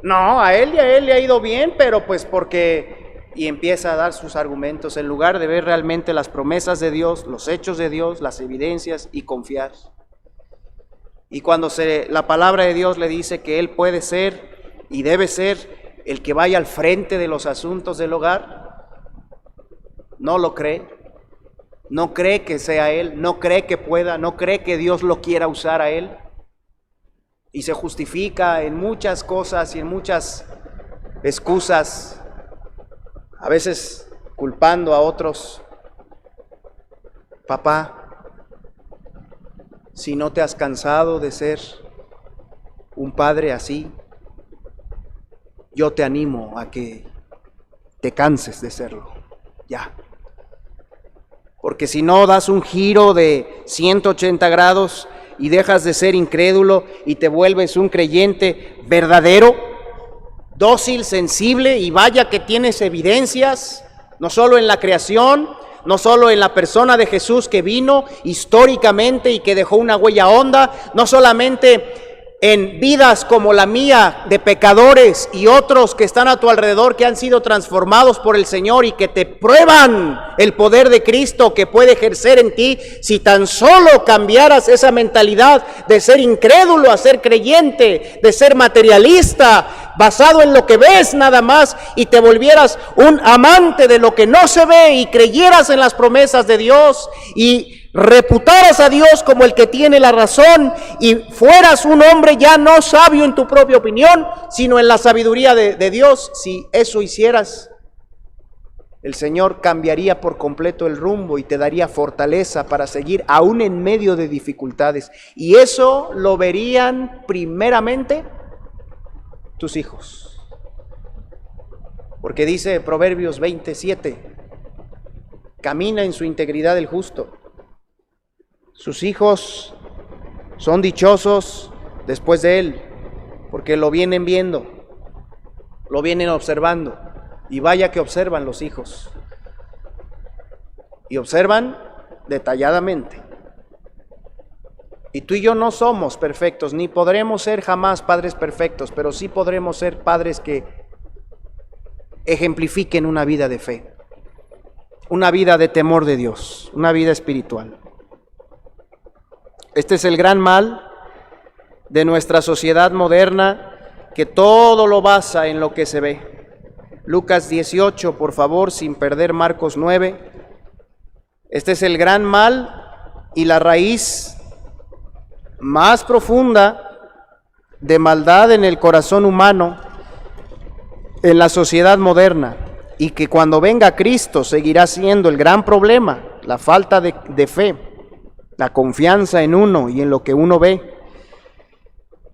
No, a él le ha ido bien, pero pues porque... Y empieza a dar sus argumentos en lugar de ver realmente las promesas de Dios, los hechos de Dios, las evidencias, y confiar. Y cuando la palabra de Dios le dice que él puede ser y debe ser el que vaya al frente de los asuntos del hogar, no lo cree, no cree que sea él, no cree que pueda, no cree que Dios lo quiera usar a él, y se justifica en muchas cosas y en muchas excusas, a veces culpando a otros. Papá, si no te has cansado de ser un padre así, yo te animo a que te canses de serlo, ya. Porque si no das un giro de 180 grados y dejas de ser incrédulo y te vuelves un creyente verdadero, dócil, sensible, y vaya que tienes evidencias, no solo en la creación, no solo en la persona de Jesús que vino históricamente y que dejó una huella honda, no solamente en vidas como la mía de pecadores y otros que están a tu alrededor que han sido transformados por el Señor y que te prueban el poder de Cristo que puede ejercer en ti si tan solo cambiaras esa mentalidad de ser incrédulo a ser creyente, de ser materialista, basado en lo que ves nada más, y te volvieras un amante de lo que no se ve y creyeras en las promesas de Dios y reputaras a Dios como el que tiene la razón y fueras un hombre ya no sabio en tu propia opinión, sino en la sabiduría de Dios. Si eso hicieras, el Señor cambiaría por completo el rumbo y te daría fortaleza para seguir aún en medio de dificultades. Y eso lo verían primeramente tus hijos. Porque dice Proverbios 27, camina en su integridad el justo. Sus hijos son dichosos después de él, porque lo vienen viendo, lo vienen observando, y vaya que observan los hijos, y observan detalladamente. Y tú y yo no somos perfectos, ni podremos ser jamás padres perfectos, pero sí podremos ser padres que ejemplifiquen una vida de fe, una vida de temor de Dios, una vida espiritual. Este es el gran mal de nuestra sociedad moderna, que todo lo basa en lo que se ve. Lucas 18, por favor, sin perder Marcos 9. Este es el gran mal y la raíz más profunda de maldad en el corazón humano, en la sociedad moderna, y que cuando venga Cristo seguirá siendo el gran problema, la falta de fe, la confianza en uno y en lo que uno ve.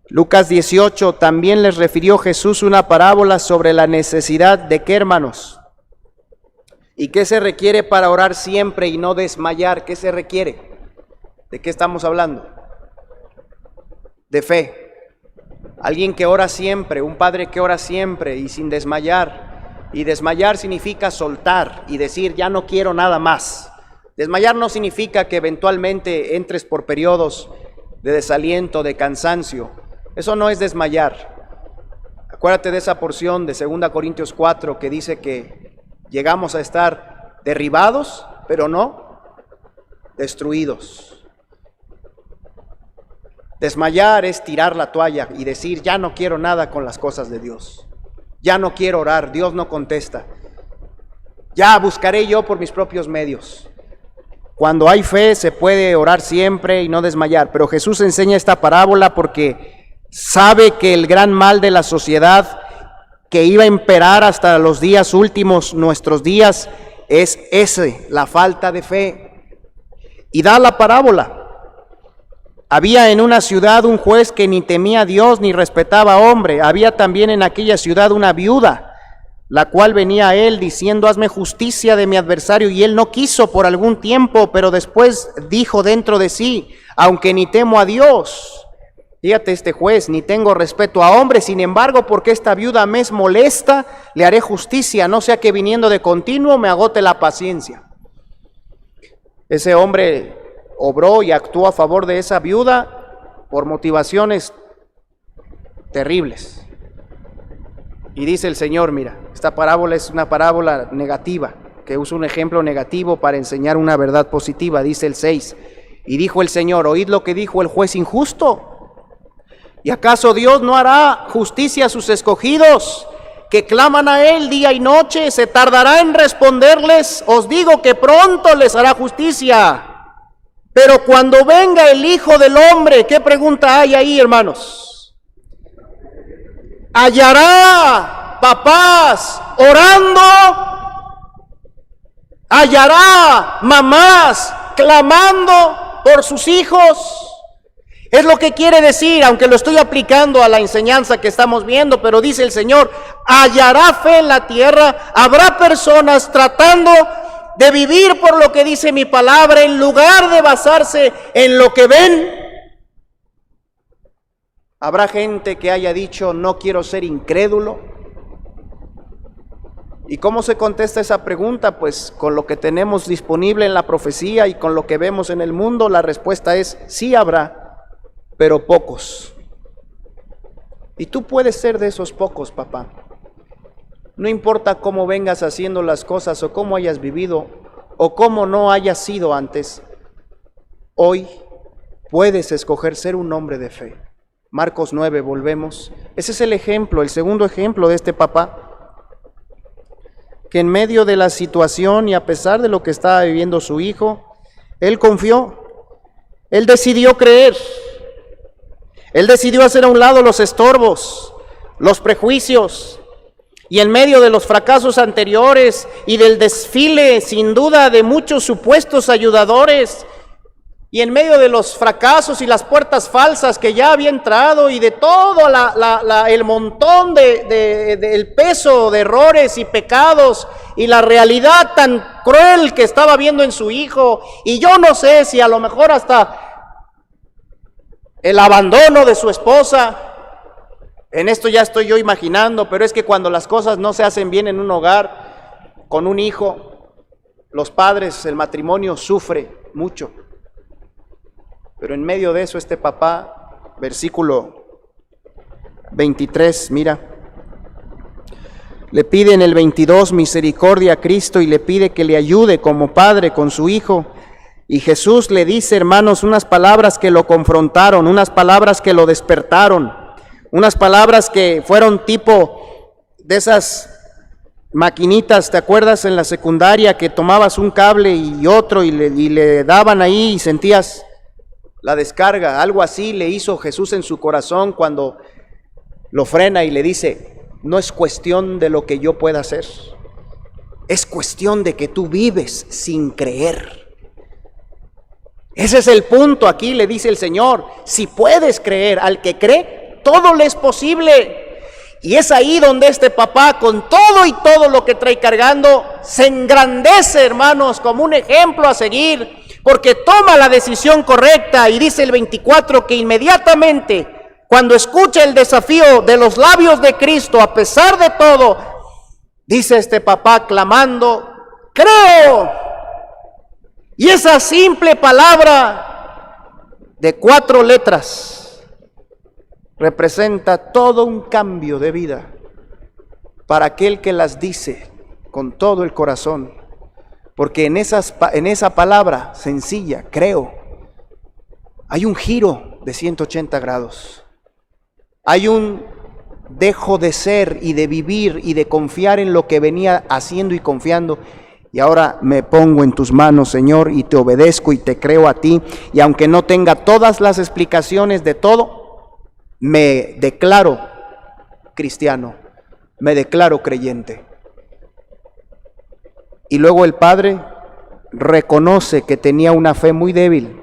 Lucas 18, también les refirió Jesús una parábola sobre la necesidad de qué, hermanos, y qué se requiere para orar siempre y no desmayar. ¿Qué se requiere? ¿De qué estamos hablando? De fe. Alguien que ora siempre, un padre que ora siempre y sin desmayar. Y desmayar significa soltar y decir, ya no quiero nada más. Desmayar no significa que eventualmente entres por periodos de desaliento, de cansancio. Eso no es desmayar. Acuérdate de esa porción de 2 Corintios 4 que dice que llegamos a estar derribados, pero no destruidos. Desmayar es tirar la toalla y decir, ya no quiero nada con las cosas de Dios. Ya no quiero orar, Dios no contesta. Ya buscaré yo por mis propios medios. Cuando hay fe se puede orar siempre y no desmayar, pero Jesús enseña esta parábola porque sabe que el gran mal de la sociedad que iba a imperar hasta los días últimos, nuestros días, es ese, la falta de fe. Y da la parábola. Había en una ciudad un juez que ni temía a Dios ni respetaba a hombre. Había también en aquella ciudad una viuda, la cual venía a él diciendo, hazme justicia de mi adversario. Y él no quiso por algún tiempo, pero después dijo dentro de sí, aunque ni temo a Dios, fíjate este juez, ni tengo respeto a hombre, sin embargo, porque esta viuda me es molesta, le haré justicia, no sea que viniendo de continuo me agote la paciencia. Ese hombre obró y actuó a favor de esa viuda por motivaciones terribles. Y dice el Señor, mira, esta parábola es una parábola negativa, que usa un ejemplo negativo para enseñar una verdad positiva. Dice el 6, y dijo el Señor, oíd lo que dijo el juez injusto. ¿Y acaso Dios no hará justicia a sus escogidos, que claman a Él día y noche? ¿Se tardará en responderles? Os digo que pronto les hará justicia. Pero cuando venga el Hijo del Hombre, ¿qué pregunta hay ahí, hermanos? ¿Hallará papás orando? ¿Hallará mamás clamando por sus hijos? Es lo que quiere decir, aunque lo estoy aplicando a la enseñanza que estamos viendo, pero dice el Señor, hallará fe en la tierra, habrá personas tratando de vivir por lo que dice mi palabra, en lugar de basarse en lo que ven. Habrá gente que haya dicho, no quiero ser incrédulo. ¿Y cómo se contesta esa pregunta? Pues con lo que tenemos disponible en la profecía y con lo que vemos en el mundo, la respuesta es, sí habrá, pero pocos. Y tú puedes ser de esos pocos, papá. No importa cómo vengas haciendo las cosas o cómo hayas vivido o cómo no hayas sido antes, hoy puedes escoger ser un hombre de fe. Marcos 9, volvemos. Ese es el ejemplo, el segundo ejemplo de este papá, que en medio de la situación y a pesar de lo que estaba viviendo su hijo, él confió, él decidió creer. Él decidió hacer a un lado los estorbos, los prejuicios, y en medio de los fracasos anteriores y del desfile, sin duda, de muchos supuestos ayudadores, y en medio de los fracasos y las puertas falsas que ya había entrado, y de todo el montón del peso de errores y pecados, y la realidad tan cruel que estaba viendo en su hijo, y yo no sé si a lo mejor hasta el abandono de su esposa. En esto ya estoy yo imaginando, pero es que cuando las cosas no se hacen bien en un hogar, con un hijo, los padres, el matrimonio sufre mucho. Pero en medio de eso este papá, versículo 23, mira, le pide en el 22 misericordia a Cristo y le pide que le ayude como padre con su hijo. Y Jesús le dice, hermanos, unas palabras que lo confrontaron, unas palabras que lo despertaron, unas palabras que fueron tipo de esas maquinitas, ¿te acuerdas en la secundaria que tomabas un cable y otro y le daban ahí y sentías la descarga? Algo así le hizo Jesús en su corazón cuando lo frena y le dice, no es cuestión de lo que yo pueda hacer, es cuestión de que tú vives sin creer. Ese es el punto aquí, le dice el Señor, si puedes creer, al que cree, todo le es posible. Y es ahí donde este papá, con todo y todo lo que trae cargando, se engrandece, hermanos, como un ejemplo a seguir, porque toma la decisión correcta. Y dice el 24 que inmediatamente, cuando escucha el desafío de los labios de Cristo, a pesar de todo, dice este papá clamando, creo. Y esa simple palabra de 4 letras representa todo un cambio de vida para aquel que las dice con todo el corazón, porque en esa palabra sencilla, creo, hay un giro de 180 grados, hay un dejo de ser y de vivir y de confiar en lo que venía haciendo y confiando, y ahora me pongo en tus manos, Señor, y te obedezco y te creo a ti, y aunque no tenga todas las explicaciones de todo, me declaro cristiano, me declaro creyente. Y luego el padre reconoce que tenía una fe muy débil,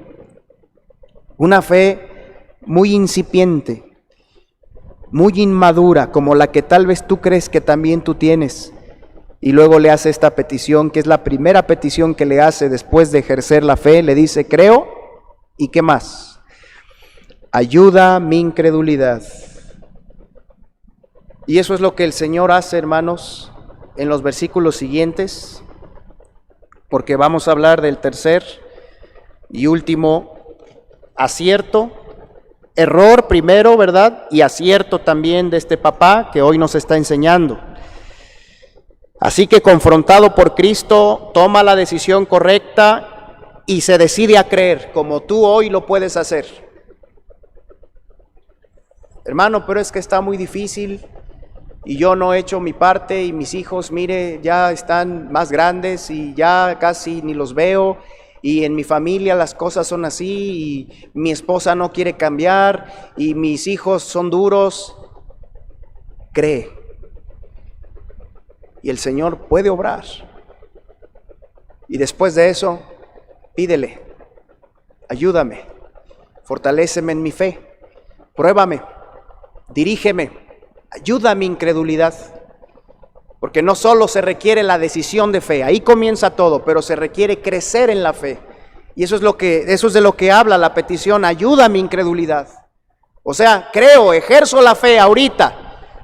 una fe muy incipiente, muy inmadura, como la que tal vez tú crees que también tú tienes. Y luego le hace esta petición, que es la primera petición que le hace después de ejercer la fe. Le dice, creo, ¿y qué más? Ayuda mi incredulidad. Y eso es lo que el Señor hace, hermanos, en los versículos siguientes, porque vamos a hablar del tercer y último acierto, error primero, ¿verdad? Y acierto también de este papá que hoy nos está enseñando. Así que confrontado por Cristo, toma la decisión correcta y se decide a creer, como tú hoy lo puedes hacer. Hermano, pero es que está muy difícil y yo no he hecho mi parte y mis hijos, mire, ya están más grandes y ya casi ni los veo y en mi familia las cosas son así y mi esposa no quiere cambiar y mis hijos son duros. Cree. Y el Señor puede obrar. Y después de eso, pídele, ayúdame, fortaléceme en mi fe, pruébame, dirígeme, ayuda a mi incredulidad. Porque no solo se requiere la decisión de fe, ahí comienza todo, pero se requiere crecer en la fe. Y eso es de lo que habla la petición, ayuda a mi incredulidad. O sea, creo, ejerzo la fe ahorita,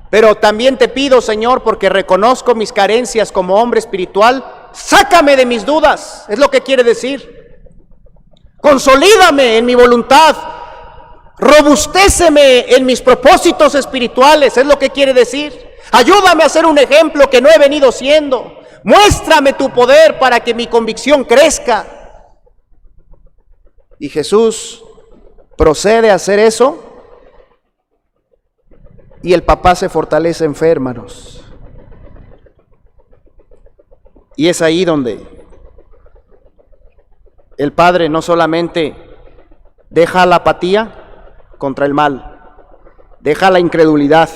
pero también te pido, Señor, porque reconozco mis carencias como hombre espiritual, sácame de mis dudas, es lo que quiere decir. Consolídame en mi voluntad, robustéceme en mis propósitos espirituales, es lo que quiere decir. Ayúdame a ser un ejemplo que no he venido siendo. Muéstrame tu poder para que mi convicción crezca. Y Jesús procede a hacer eso. Y el papá se fortalece en fe, hermanos. Y es ahí donde el padre no solamente deja la apatía contra el mal, deja la incredulidad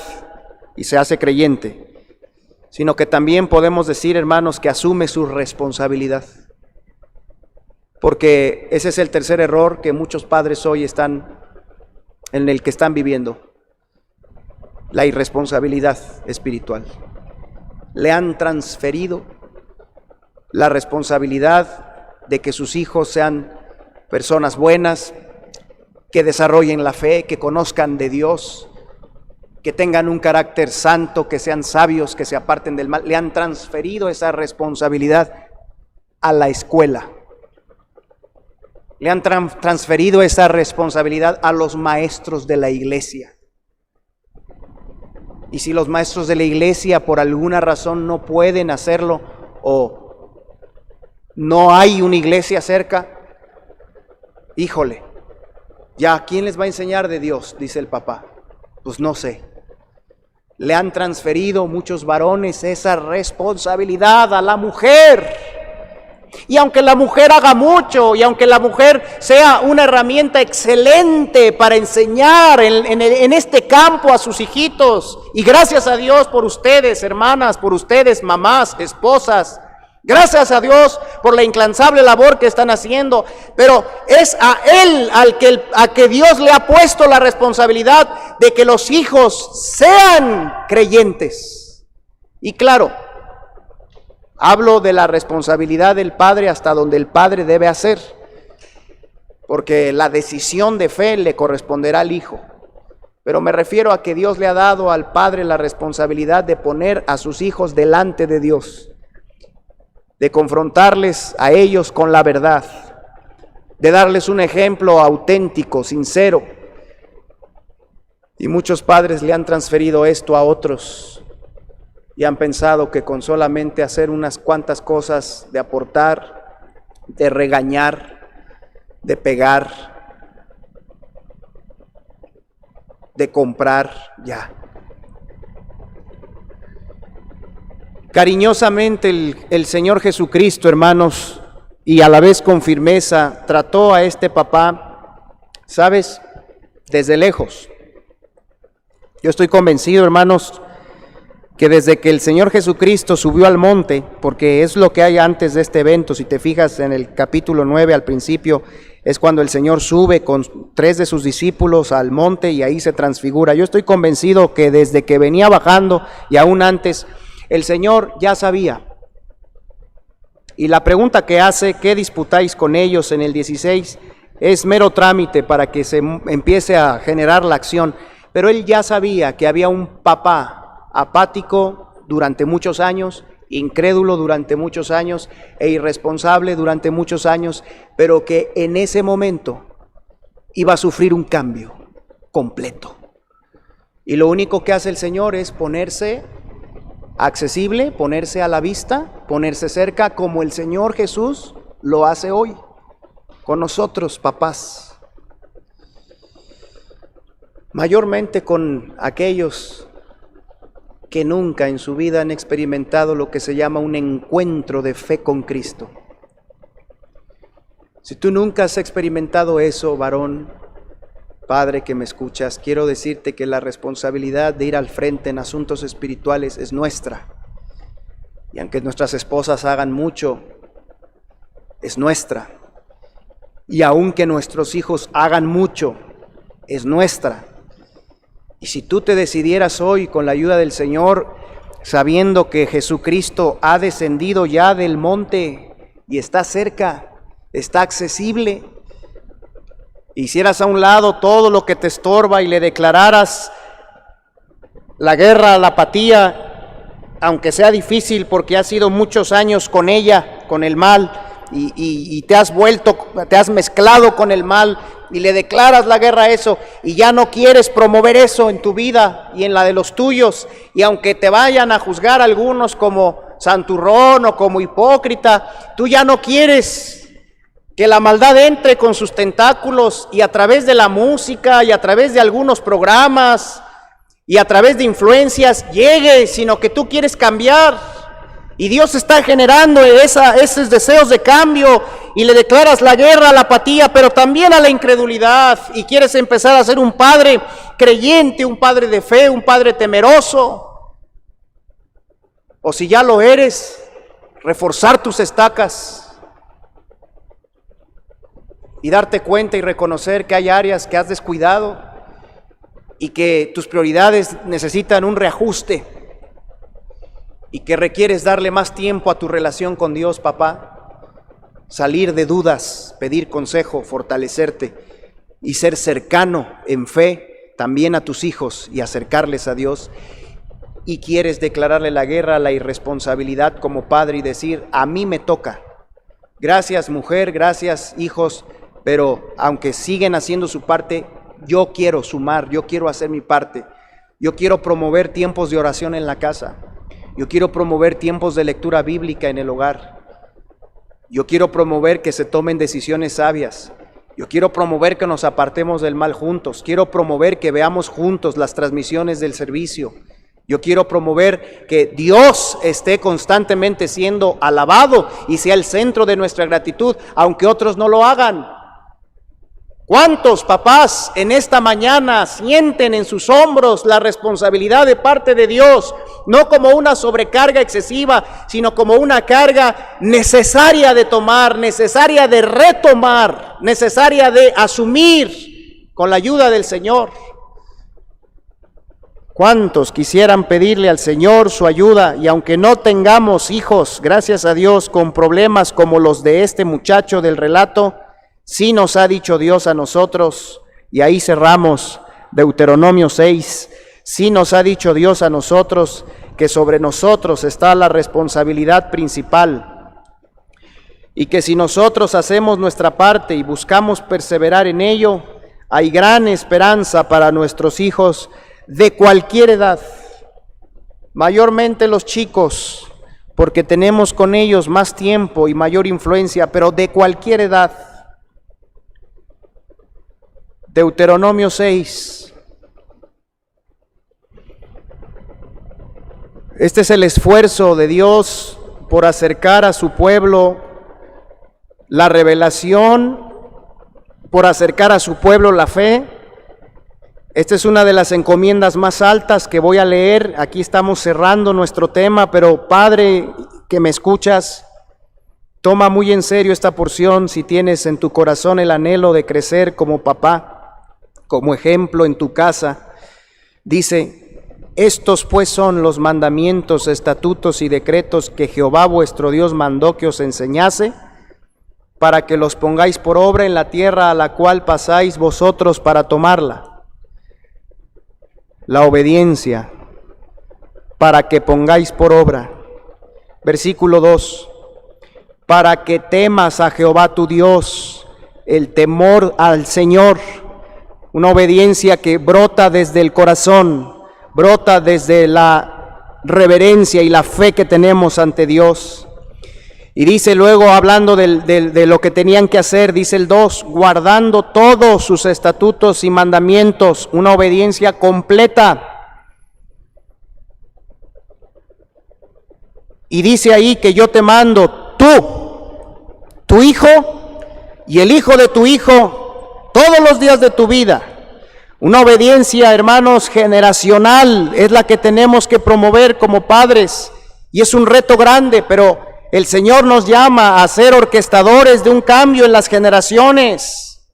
y se hace creyente, sino que también podemos decir, hermanos, que asume su responsabilidad. Porque ese es el tercer error que muchos padres hoy están viviendo. La irresponsabilidad espiritual. Le han transferido la responsabilidad de que sus hijos sean personas buenas, que desarrollen la fe, que conozcan de Dios, que tengan un carácter santo, que sean sabios, que se aparten del mal. Le han transferido esa responsabilidad a la escuela. Le han transferido esa responsabilidad a los maestros de la iglesia. Y si los maestros de la iglesia por alguna razón no pueden hacerlo o no hay una iglesia cerca, híjole, ya, ¿quién les va a enseñar de Dios? Dice el papá. Pues no sé. Le han transferido muchos varones esa responsabilidad a la mujer. Y aunque la mujer haga mucho, y aunque la mujer sea una herramienta excelente para enseñar en este campo a sus hijitos, y gracias a Dios por ustedes, hermanas, por ustedes, mamás, esposas, gracias a Dios por la incansable labor que están haciendo, pero es a Él a que Dios le ha puesto la responsabilidad de que los hijos sean creyentes. Y claro, hablo de la responsabilidad del padre hasta donde el padre debe hacer, porque la decisión de fe le corresponderá al hijo. Pero me refiero a que Dios le ha dado al padre la responsabilidad de poner a sus hijos delante de Dios, de confrontarles a ellos con la verdad, de darles un ejemplo auténtico, sincero. Y muchos padres le han transferido esto a otros y han pensado que con solamente hacer unas cuantas cosas, de aportar, de regañar, de pegar, de comprar, ya. Cariñosamente el Señor Jesucristo, hermanos, y a la vez con firmeza, trató a este papá, ¿sabes? Desde lejos. Yo estoy convencido, hermanos, que desde que el Señor Jesucristo subió al monte, porque es lo que hay antes de este evento, si te fijas en el capítulo 9 al principio, es cuando el Señor sube con 3 de sus discípulos al monte y ahí se transfigura. Yo estoy convencido que desde que venía bajando y aún antes, el Señor ya sabía. Y la pregunta que hace, ¿qué disputáis con ellos? En el 16, es mero trámite para que se empiece a generar la acción. Pero Él ya sabía que había un papá apático durante muchos años, incrédulo durante muchos años e irresponsable durante muchos años, pero que en ese momento iba a sufrir un cambio completo. Y lo único que hace el Señor es ponerse accesible, ponerse a la vista, ponerse cerca, como el Señor Jesús lo hace hoy con nosotros, papás. Mayormente con aquellos que nunca en su vida han experimentado lo que se llama un encuentro de fe con Cristo. Si tú nunca has experimentado eso, varón, padre que me escuchas, quiero decirte que la responsabilidad de ir al frente en asuntos espirituales es nuestra. Y aunque nuestras esposas hagan mucho, es nuestra. Y aunque nuestros hijos hagan mucho, es nuestra. Y si tú te decidieras hoy con la ayuda del Señor, sabiendo que Jesucristo ha descendido ya del monte y está cerca, está accesible, hicieras a un lado todo lo que te estorba y le declararas la guerra a la apatía, aunque sea difícil porque has sido muchos años con ella, con el mal, y te has mezclado con el mal, y le declaras la guerra a eso, y ya no quieres promover eso en tu vida y en la de los tuyos, y aunque te vayan a juzgar algunos como santurrón o como hipócrita, tú ya no quieres que la maldad entre con sus tentáculos y a través de la música y a través de algunos programas y a través de influencias llegue, sino que tú quieres cambiar. Y Dios está generando esos deseos de cambio y le declaras la guerra a la apatía, pero también a la incredulidad, y quieres empezar a ser un padre creyente, un padre de fe, un padre temeroso. O si ya lo eres, reforzar tus estacas y darte cuenta y reconocer que hay áreas que has descuidado y que tus prioridades necesitan un reajuste. Y que requieres darle más tiempo a tu relación con Dios, papá, salir de dudas, pedir consejo, fortalecerte y ser cercano en fe también a tus hijos y acercarles a Dios. Y quieres declararle la guerra a la irresponsabilidad como padre y decir, a mí me toca. Gracias mujer, gracias hijos, pero aunque siguen haciendo su parte, yo quiero sumar, yo quiero hacer mi parte. Yo quiero promover tiempos de oración en la casa. Yo quiero promover tiempos de lectura bíblica en el hogar. Yo quiero promover que se tomen decisiones sabias. Yo quiero promover que nos apartemos del mal juntos. Quiero promover que veamos juntos las transmisiones del servicio. Yo quiero promover que Dios esté constantemente siendo alabado y sea el centro de nuestra gratitud, aunque otros no lo hagan. ¿Cuántos papás en esta mañana sienten en sus hombros la responsabilidad de parte de Dios, no como una sobrecarga excesiva, sino como una carga necesaria de tomar, necesaria de retomar, necesaria de asumir con la ayuda del Señor? ¿Cuántos quisieran pedirle al Señor su ayuda y aunque no tengamos hijos, gracias a Dios, con problemas como los de este muchacho del relato, sí nos ha dicho Dios a nosotros, y ahí cerramos Deuteronomio 6, sí nos ha dicho Dios a nosotros que sobre nosotros está la responsabilidad principal y que si nosotros hacemos nuestra parte y buscamos perseverar en ello, hay gran esperanza para nuestros hijos de cualquier edad, mayormente los chicos, porque tenemos con ellos más tiempo y mayor influencia, pero de cualquier edad. Deuteronomio 6. Este es el esfuerzo de Dios por acercar a su pueblo la revelación, por acercar a su pueblo la fe. Esta es una de las encomiendas más altas que voy a leer. Aquí estamos cerrando nuestro tema, pero Padre que me escuchas, toma muy en serio esta porción si tienes en tu corazón el anhelo de crecer como papá, como ejemplo en tu casa. Dice: estos pues son los mandamientos, estatutos y decretos que Jehová vuestro Dios mandó que os enseñase, para que los pongáis por obra en la tierra a la cual pasáis vosotros para tomarla. La obediencia, para que pongáis por obra. Versículo 2, para que temas a Jehová tu Dios, el temor al Señor, una obediencia que brota desde el corazón, brota desde la reverencia y la fe que tenemos ante Dios. Y dice luego, hablando de lo que tenían que hacer, dice el 2, guardando todos sus estatutos y mandamientos, una obediencia completa. Y dice ahí que yo te mando, tú, tu hijo y el hijo de tu hijo, todos los días de tu vida. Una obediencia, hermanos, generacional, es la que tenemos que promover como padres. Y es un reto grande, pero el Señor nos llama a ser orquestadores de un cambio en las generaciones.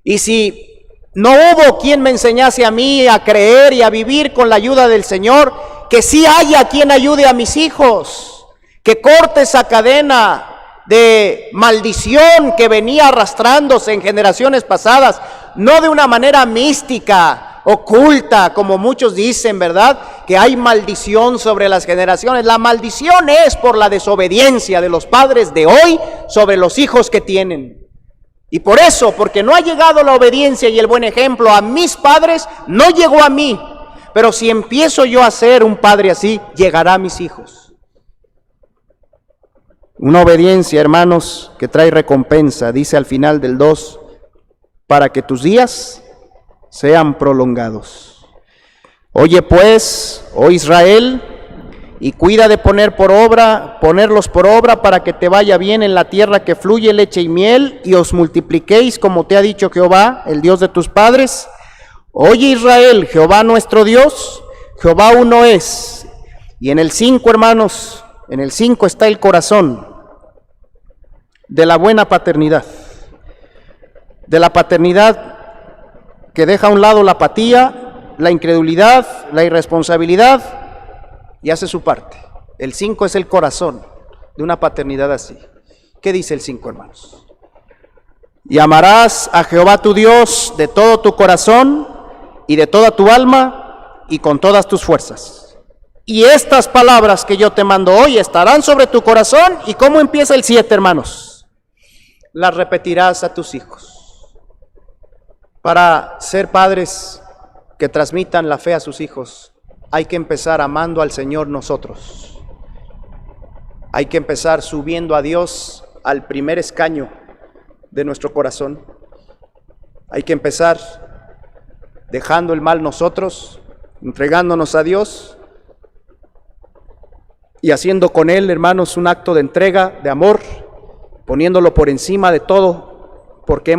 Y si no hubo quien me enseñase a mí a creer y a vivir con la ayuda del Señor, que sí haya quien ayude a mis hijos, que corte esa cadena de maldición que venía arrastrándose en generaciones pasadas, no de una manera mística, oculta, como muchos dicen, ¿verdad? Que hay maldición sobre las generaciones. La maldición es por la desobediencia de los padres de hoy sobre los hijos que tienen. Y por eso, porque no ha llegado la obediencia y el buen ejemplo a mis padres, no llegó a mí. Pero si empiezo yo a ser un padre así, llegará a mis hijos. Una obediencia, hermanos, que trae recompensa, dice al final del 2, para que tus días sean prolongados. Oye pues, oh Israel, y cuida de ponerlos por obra para que te vaya bien en la tierra que fluye leche y miel, y os multipliquéis como te ha dicho Jehová, el Dios de tus padres. Oye Israel, Jehová nuestro Dios, Jehová uno es. Y en el 5, hermanos, en el 5 está el corazón de la buena paternidad, de la paternidad que deja a un lado la apatía, la incredulidad, la irresponsabilidad y hace su parte. El 5 es el corazón de una paternidad así. ¿Qué dice el 5, hermanos? Y amarás a Jehová tu Dios de todo tu corazón y de toda tu alma y con todas tus fuerzas. Y estas palabras que yo te mando hoy estarán sobre tu corazón. ¿Y cómo empieza el 7, hermanos? Las repetirás a tus hijos. Para ser padres que transmitan la fe a sus hijos, hay que empezar amando al Señor nosotros. Hay que empezar subiendo a Dios al primer escaño de nuestro corazón. Hay que empezar dejando el mal nosotros, entregándonos a Dios y haciendo con Él, hermanos, un acto de entrega, de amor, poniéndolo por encima de todo, porque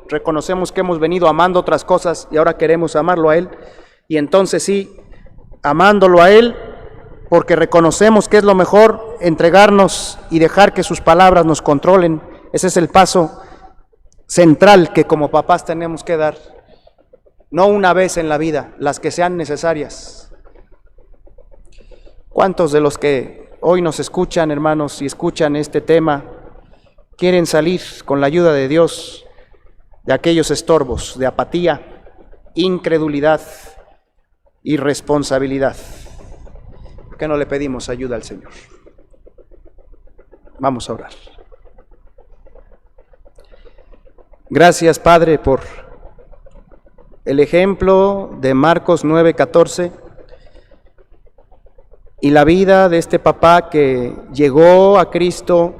reconocemos que hemos venido amando otras cosas y ahora queremos amarlo a Él. Y entonces sí, amándolo a Él, porque reconocemos que es lo mejor, entregarnos y dejar que sus palabras nos controlen. Ese es el paso central que como papás tenemos que dar, no una vez en la vida, las que sean necesarias. ¿Cuántos de los que hoy nos escuchan, hermanos, y escuchan este tema, quieren salir con la ayuda de Dios de aquellos estorbos de apatía, incredulidad, irresponsabilidad? ¿Por qué no le pedimos ayuda al Señor? Vamos a orar. Gracias, Padre, por el ejemplo de Marcos 9:14 y la vida de este papá que llegó a Cristo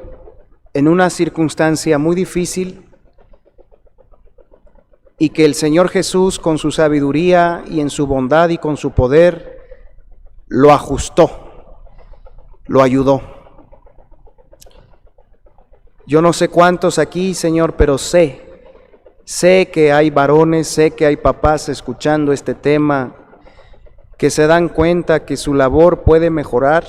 en una circunstancia muy difícil y que el Señor Jesús, con su sabiduría y en su bondad y con su poder, lo ajustó, lo ayudó. Yo no sé cuántos aquí, Señor, pero sé que hay varones, sé que hay papás escuchando este tema que se dan cuenta que su labor puede mejorar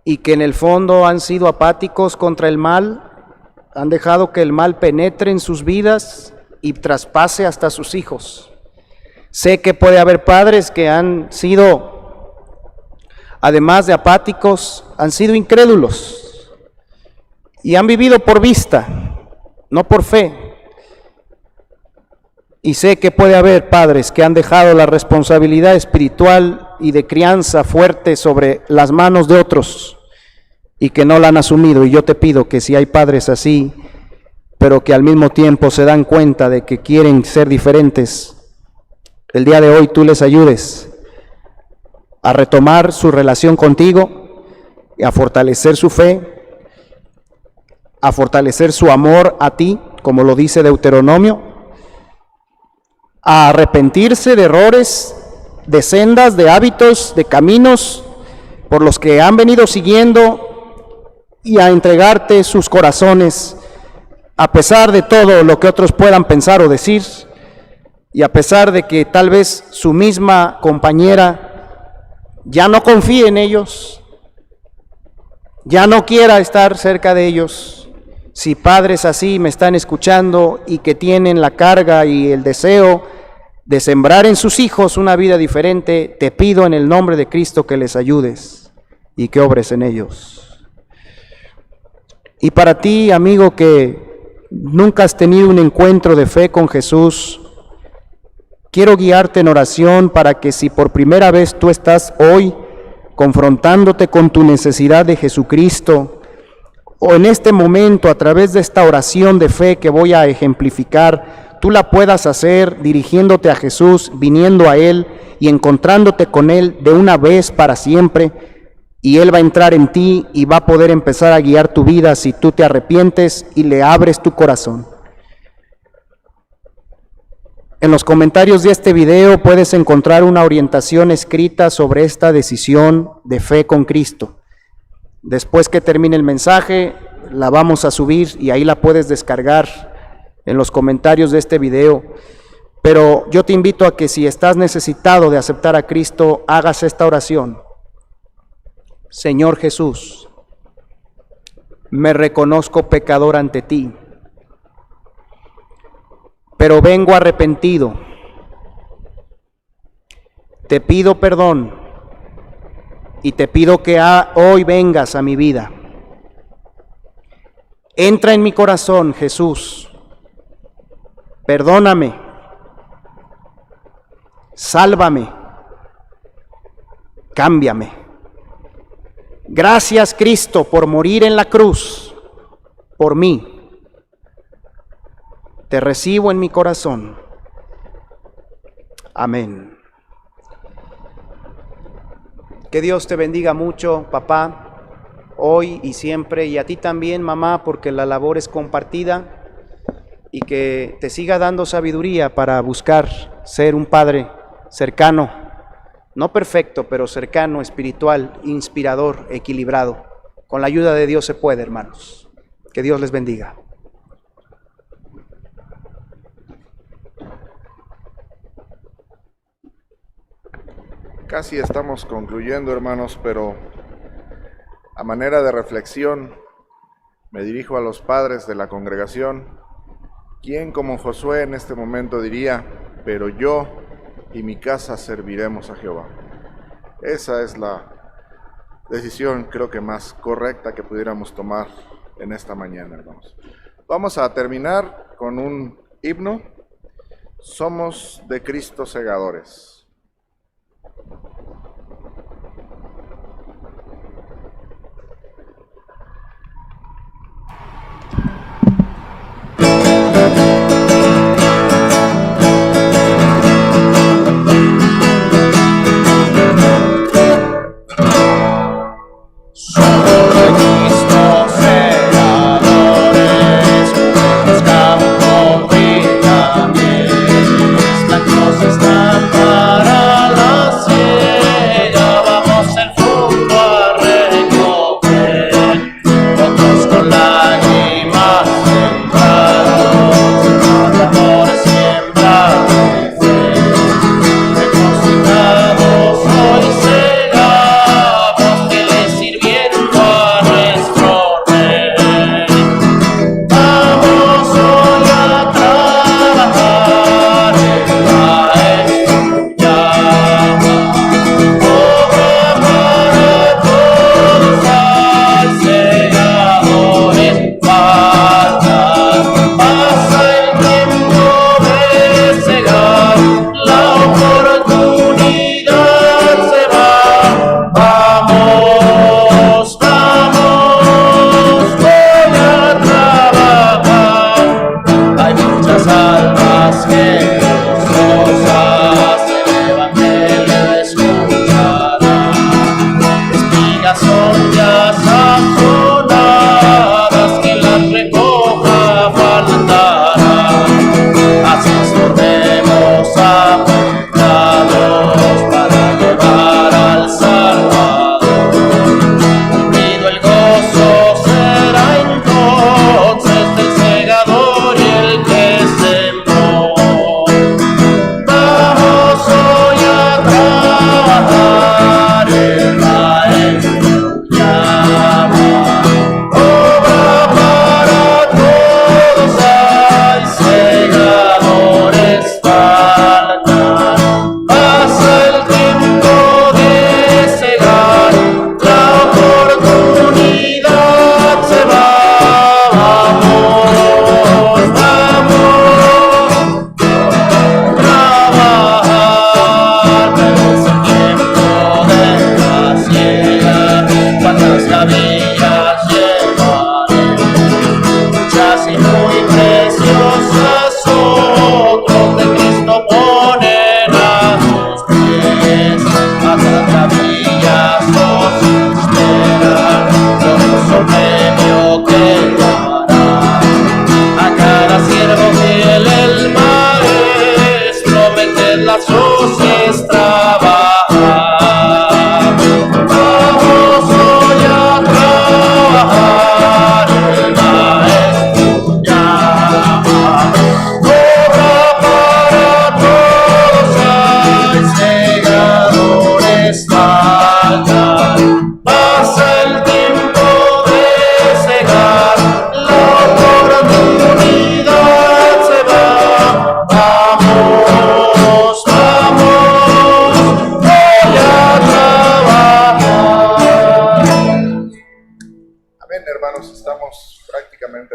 y que en el fondo han sido apáticos contra el mal, han dejado que el mal penetre en sus vidas y traspase hasta sus hijos. Sé que puede haber padres que han sido, además de apáticos, han sido incrédulos y han vivido por vista, no por fe. Y sé que puede haber padres que han dejado la responsabilidad espiritual y de crianza fuerte sobre las manos de otros y que no la han asumido. Y yo te pido que si hay padres así, pero que al mismo tiempo se dan cuenta de que quieren ser diferentes, el día de hoy tú les ayudes a retomar su relación contigo y a fortalecer su fe, a fortalecer su amor a ti, como lo dice Deuteronomio, a arrepentirse de errores, de sendas, de hábitos, de caminos por los que han venido siguiendo y a entregarte sus corazones a pesar de todo lo que otros puedan pensar o decir y a pesar de que tal vez su misma compañera ya no confíe en ellos, ya no quiera estar cerca de ellos. Si padres así me están escuchando y que tienen la carga y el deseo de sembrar en sus hijos una vida diferente, te pido en el nombre de Cristo que les ayudes y que obres en ellos. Y para ti, amigo, que nunca has tenido un encuentro de fe con Jesús, quiero guiarte en oración para que si por primera vez tú estás hoy confrontándote con tu necesidad de Jesucristo, o en este momento a través de esta oración de fe que voy a ejemplificar, tú la puedas hacer dirigiéndote a Jesús, viniendo a Él y encontrándote con Él de una vez para siempre, y Él va a entrar en ti y va a poder empezar a guiar tu vida si tú te arrepientes y le abres tu corazón. En los comentarios de este video puedes encontrar una orientación escrita sobre esta decisión de fe con Cristo. Después que termine el mensaje, la vamos a subir y ahí la puedes descargar en los comentarios de este video. Pero yo te invito a que si estás necesitado de aceptar a Cristo, hagas esta oración. Señor Jesús, me reconozco pecador ante ti, pero vengo arrepentido. Te pido perdón y te pido que hoy vengas a mi vida. Entra en mi corazón, Jesús. Perdóname. Sálvame. Cámbiame. Gracias, Cristo, por morir en la cruz por mí. Te recibo en mi corazón Amén. Que Dios te bendiga mucho, papá, hoy y siempre, y a ti también, mamá, porque la labor es compartida, y que te siga dando sabiduría para buscar ser un padre cercano, no perfecto, pero cercano, espiritual, inspirador, equilibrado. Con la ayuda de Dios se puede, hermanos. Que Dios les bendiga. Casi estamos concluyendo, hermanos, pero a manera de reflexión me dirijo a los padres de la congregación. ¿Quién como Josué en este momento diría, pero yo y mi casa serviremos a Jehová? Esa es la decisión, creo que más correcta que pudiéramos tomar en esta mañana, hermanos. Vamos a terminar con un himno. Somos de Cristo segadores.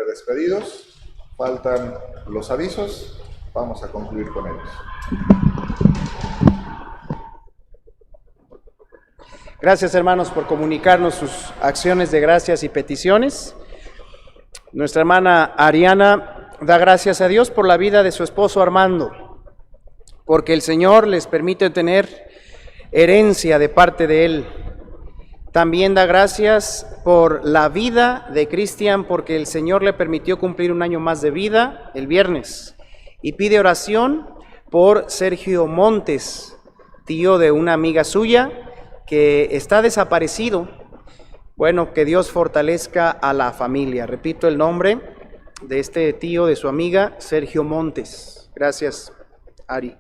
Despedidos, faltan los avisos, vamos a concluir con ellos. Gracias, hermanos, por comunicarnos sus acciones de gracias y peticiones. Nuestra hermana Ariana da gracias a Dios por la vida de su esposo Armando, porque el Señor les permite tener herencia de parte de Él. También da gracias por la vida de Cristian, porque el Señor le permitió cumplir un año más de vida el viernes. Y pide oración por Sergio Montes, tío de una amiga suya que está desaparecido. Bueno, que Dios fortalezca a la familia. Repito el nombre de este tío, de su amiga, Sergio Montes. Gracias, Ari.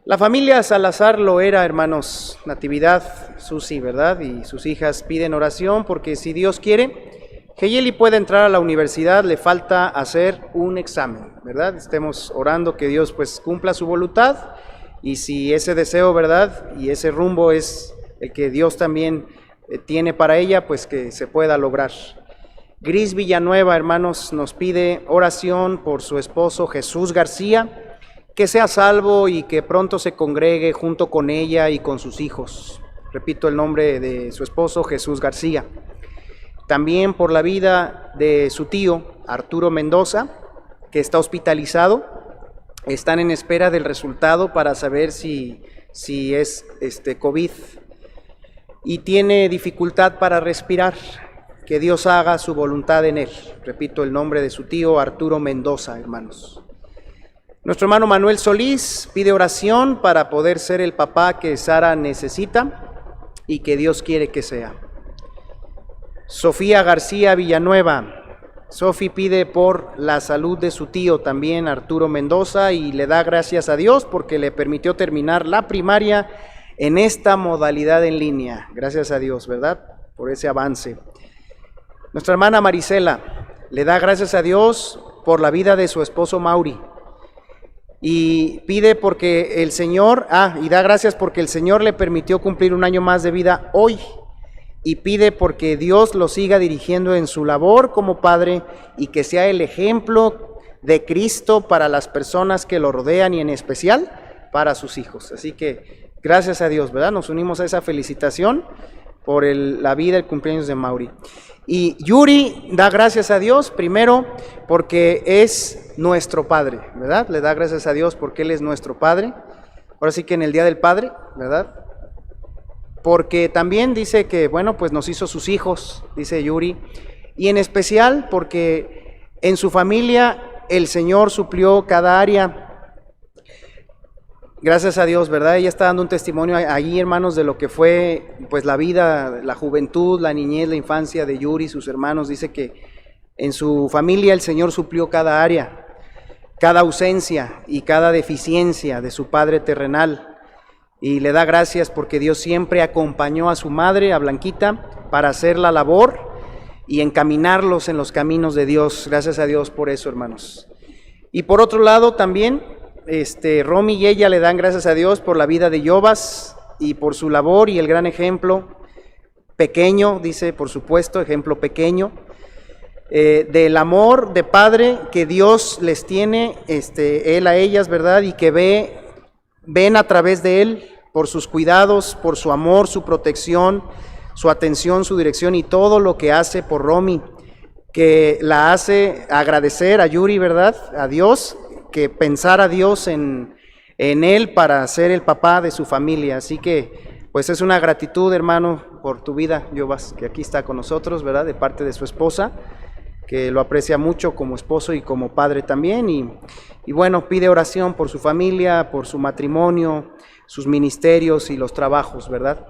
La familia Salazar Loera, hermanos, Natividad, Susi, ¿verdad? Y sus hijas piden oración porque si Dios quiere, Geyeli puede entrar a la universidad, le falta hacer un examen, ¿verdad? Estemos orando que Dios pues cumpla su voluntad y si ese deseo, ¿verdad? Y ese rumbo es el que Dios también tiene para ella, pues que se pueda lograr. Gris Villanueva, hermanos, nos pide oración por su esposo Jesús García, que sea salvo y que pronto se congregue junto con ella y con sus hijos. Repito el nombre de su esposo Jesús García. También por la vida de su tío Arturo Mendoza, que está hospitalizado. Están en espera del resultado para saber si es COVID. Y tiene dificultad para respirar, que Dios haga su voluntad en él. Repito el nombre de su tío Arturo Mendoza, hermanos. Nuestro hermano Manuel Solís pide oración para poder ser el papá que Sara necesita y que Dios quiere que sea. Sofía García Villanueva, Sofi pide por la salud de su tío también Arturo Mendoza y le da gracias a Dios porque le permitió terminar la primaria en esta modalidad en línea. Gracias a Dios, ¿verdad? Por ese avance. Nuestra hermana Marisela le da gracias a Dios por la vida de su esposo Mauri y pide porque el Señor, y da gracias porque el Señor le permitió cumplir un año más de vida hoy y pide porque Dios lo siga dirigiendo en su labor como padre y que sea el ejemplo de Cristo para las personas que lo rodean y en especial para sus hijos. Así que gracias a Dios, ¿verdad? Nos unimos a esa felicitación por la vida, el cumpleaños de Mauri. Y Yuri da gracias a Dios, primero, porque es nuestro Padre, ¿verdad? Le da gracias a Dios porque Él es nuestro Padre. Ahora sí que en el Día del Padre, ¿verdad? Porque también dice que, bueno, pues nos hizo sus hijos, dice Yuri. Y en especial porque en su familia el Señor suplió cada área. Gracias a Dios, ¿verdad? Ella está dando un testimonio allí, hermanos, de lo que fue pues la vida, la juventud, la niñez, la infancia de Yuri y sus hermanos. Dice que en su familia el Señor suplió cada área, cada ausencia y cada deficiencia de su padre terrenal. Y le da gracias porque Dios siempre acompañó a su madre, a Blanquita, para hacer la labor y encaminarlos en los caminos de Dios. Gracias a Dios por eso, hermanos. Y por otro lado también, Romy y ella le dan gracias a Dios por la vida de Yobas y por su labor y el gran ejemplo pequeño, dice, por supuesto, ejemplo pequeño, del amor de padre que Dios les tiene, Él a ellas, ¿verdad? Y que ven a través de Él por sus cuidados, por su amor, su protección, su atención, su dirección y todo lo que hace por Romy, que la hace agradecer a Yuri, ¿verdad? A Dios, que pensar a Dios en Él para ser el papá de su familia. Así que, pues es una gratitud, hermano, por tu vida, Yobas, que aquí está con nosotros, ¿verdad? De parte de su esposa, que lo aprecia mucho como esposo y como padre también. Y bueno, pide oración por su familia, por su matrimonio, sus ministerios y los trabajos, ¿verdad?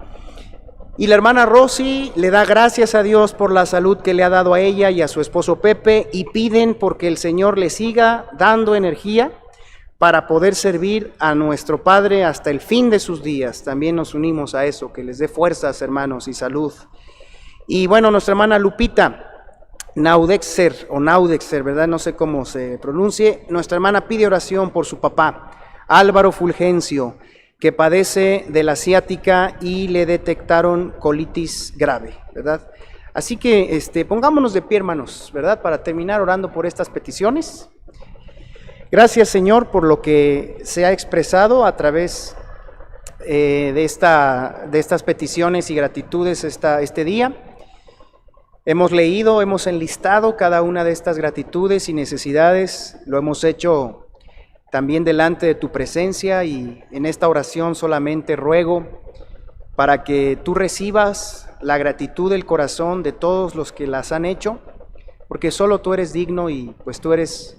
Y la hermana Rosy le da gracias a Dios por la salud que le ha dado a ella y a su esposo Pepe y piden porque el Señor le siga dando energía para poder servir a nuestro Padre hasta el fin de sus días. También nos unimos a eso, que les dé fuerzas, hermanos, y salud. Y bueno, nuestra hermana Lupita Naudexer, ¿verdad? No sé cómo se pronuncie. Nuestra hermana pide oración por su papá, Álvaro Fulgencio, que padece de la ciática y le detectaron colitis grave, ¿verdad? Así que pongámonos de pie, hermanos, ¿verdad? Para terminar orando por estas peticiones. Gracias, Señor, por lo que se ha expresado a través de estas peticiones y gratitudes este día. Hemos leído, hemos enlistado cada una de estas gratitudes y necesidades, lo hemos hecho también delante de tu presencia, y en esta oración solamente ruego para que tú recibas la gratitud del corazón de todos los que las han hecho, porque solo tú eres digno y pues tú eres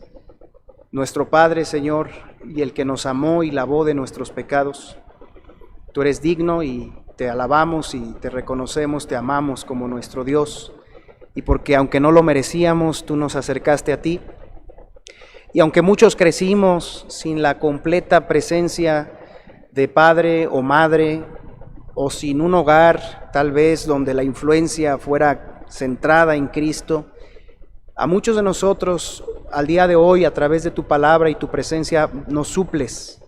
nuestro Padre, Señor, y el que nos amó y lavó de nuestros pecados. Tú eres digno y te alabamos y te reconocemos, te amamos como nuestro Dios, y porque aunque no lo merecíamos, tú nos acercaste a ti. Y aunque muchos crecimos sin la completa presencia de padre o madre, o sin un hogar tal vez donde la influencia fuera centrada en Cristo, a muchos de nosotros al día de hoy, a través de tu palabra y tu presencia, nos suples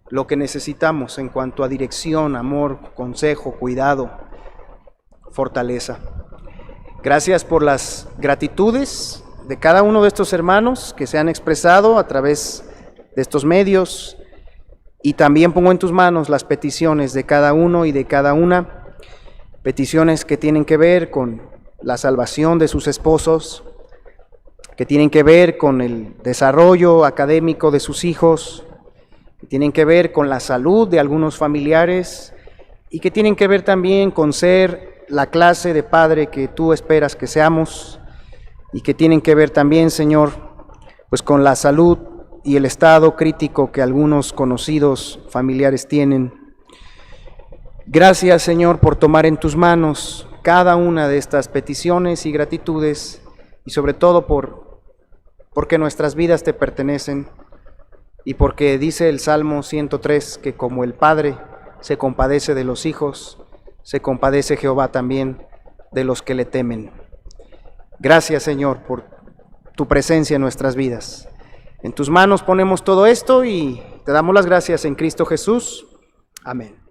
lo que necesitamos en cuanto a dirección, amor, consejo, cuidado, fortaleza. Gracias por las gratitudes de cada uno de estos hermanos que se han expresado a través de estos medios, y también pongo en tus manos las peticiones de cada uno y de cada una, peticiones que tienen que ver con la salvación de sus esposos, que tienen que ver con el desarrollo académico de sus hijos, que tienen que ver con la salud de algunos familiares y que tienen que ver también con ser la clase de padre que tú esperas que seamos, y que tienen que ver también, Señor, pues con la salud y el estado crítico que algunos conocidos familiares tienen. Gracias, Señor, por tomar en tus manos cada una de estas peticiones y gratitudes, y sobre todo porque nuestras vidas te pertenecen, y porque dice el Salmo 103 que como el Padre se compadece de los hijos, se compadece Jehová también de los que le temen. Gracias, Señor, por tu presencia en nuestras vidas. En tus manos ponemos todo esto y te damos las gracias en Cristo Jesús. Amén.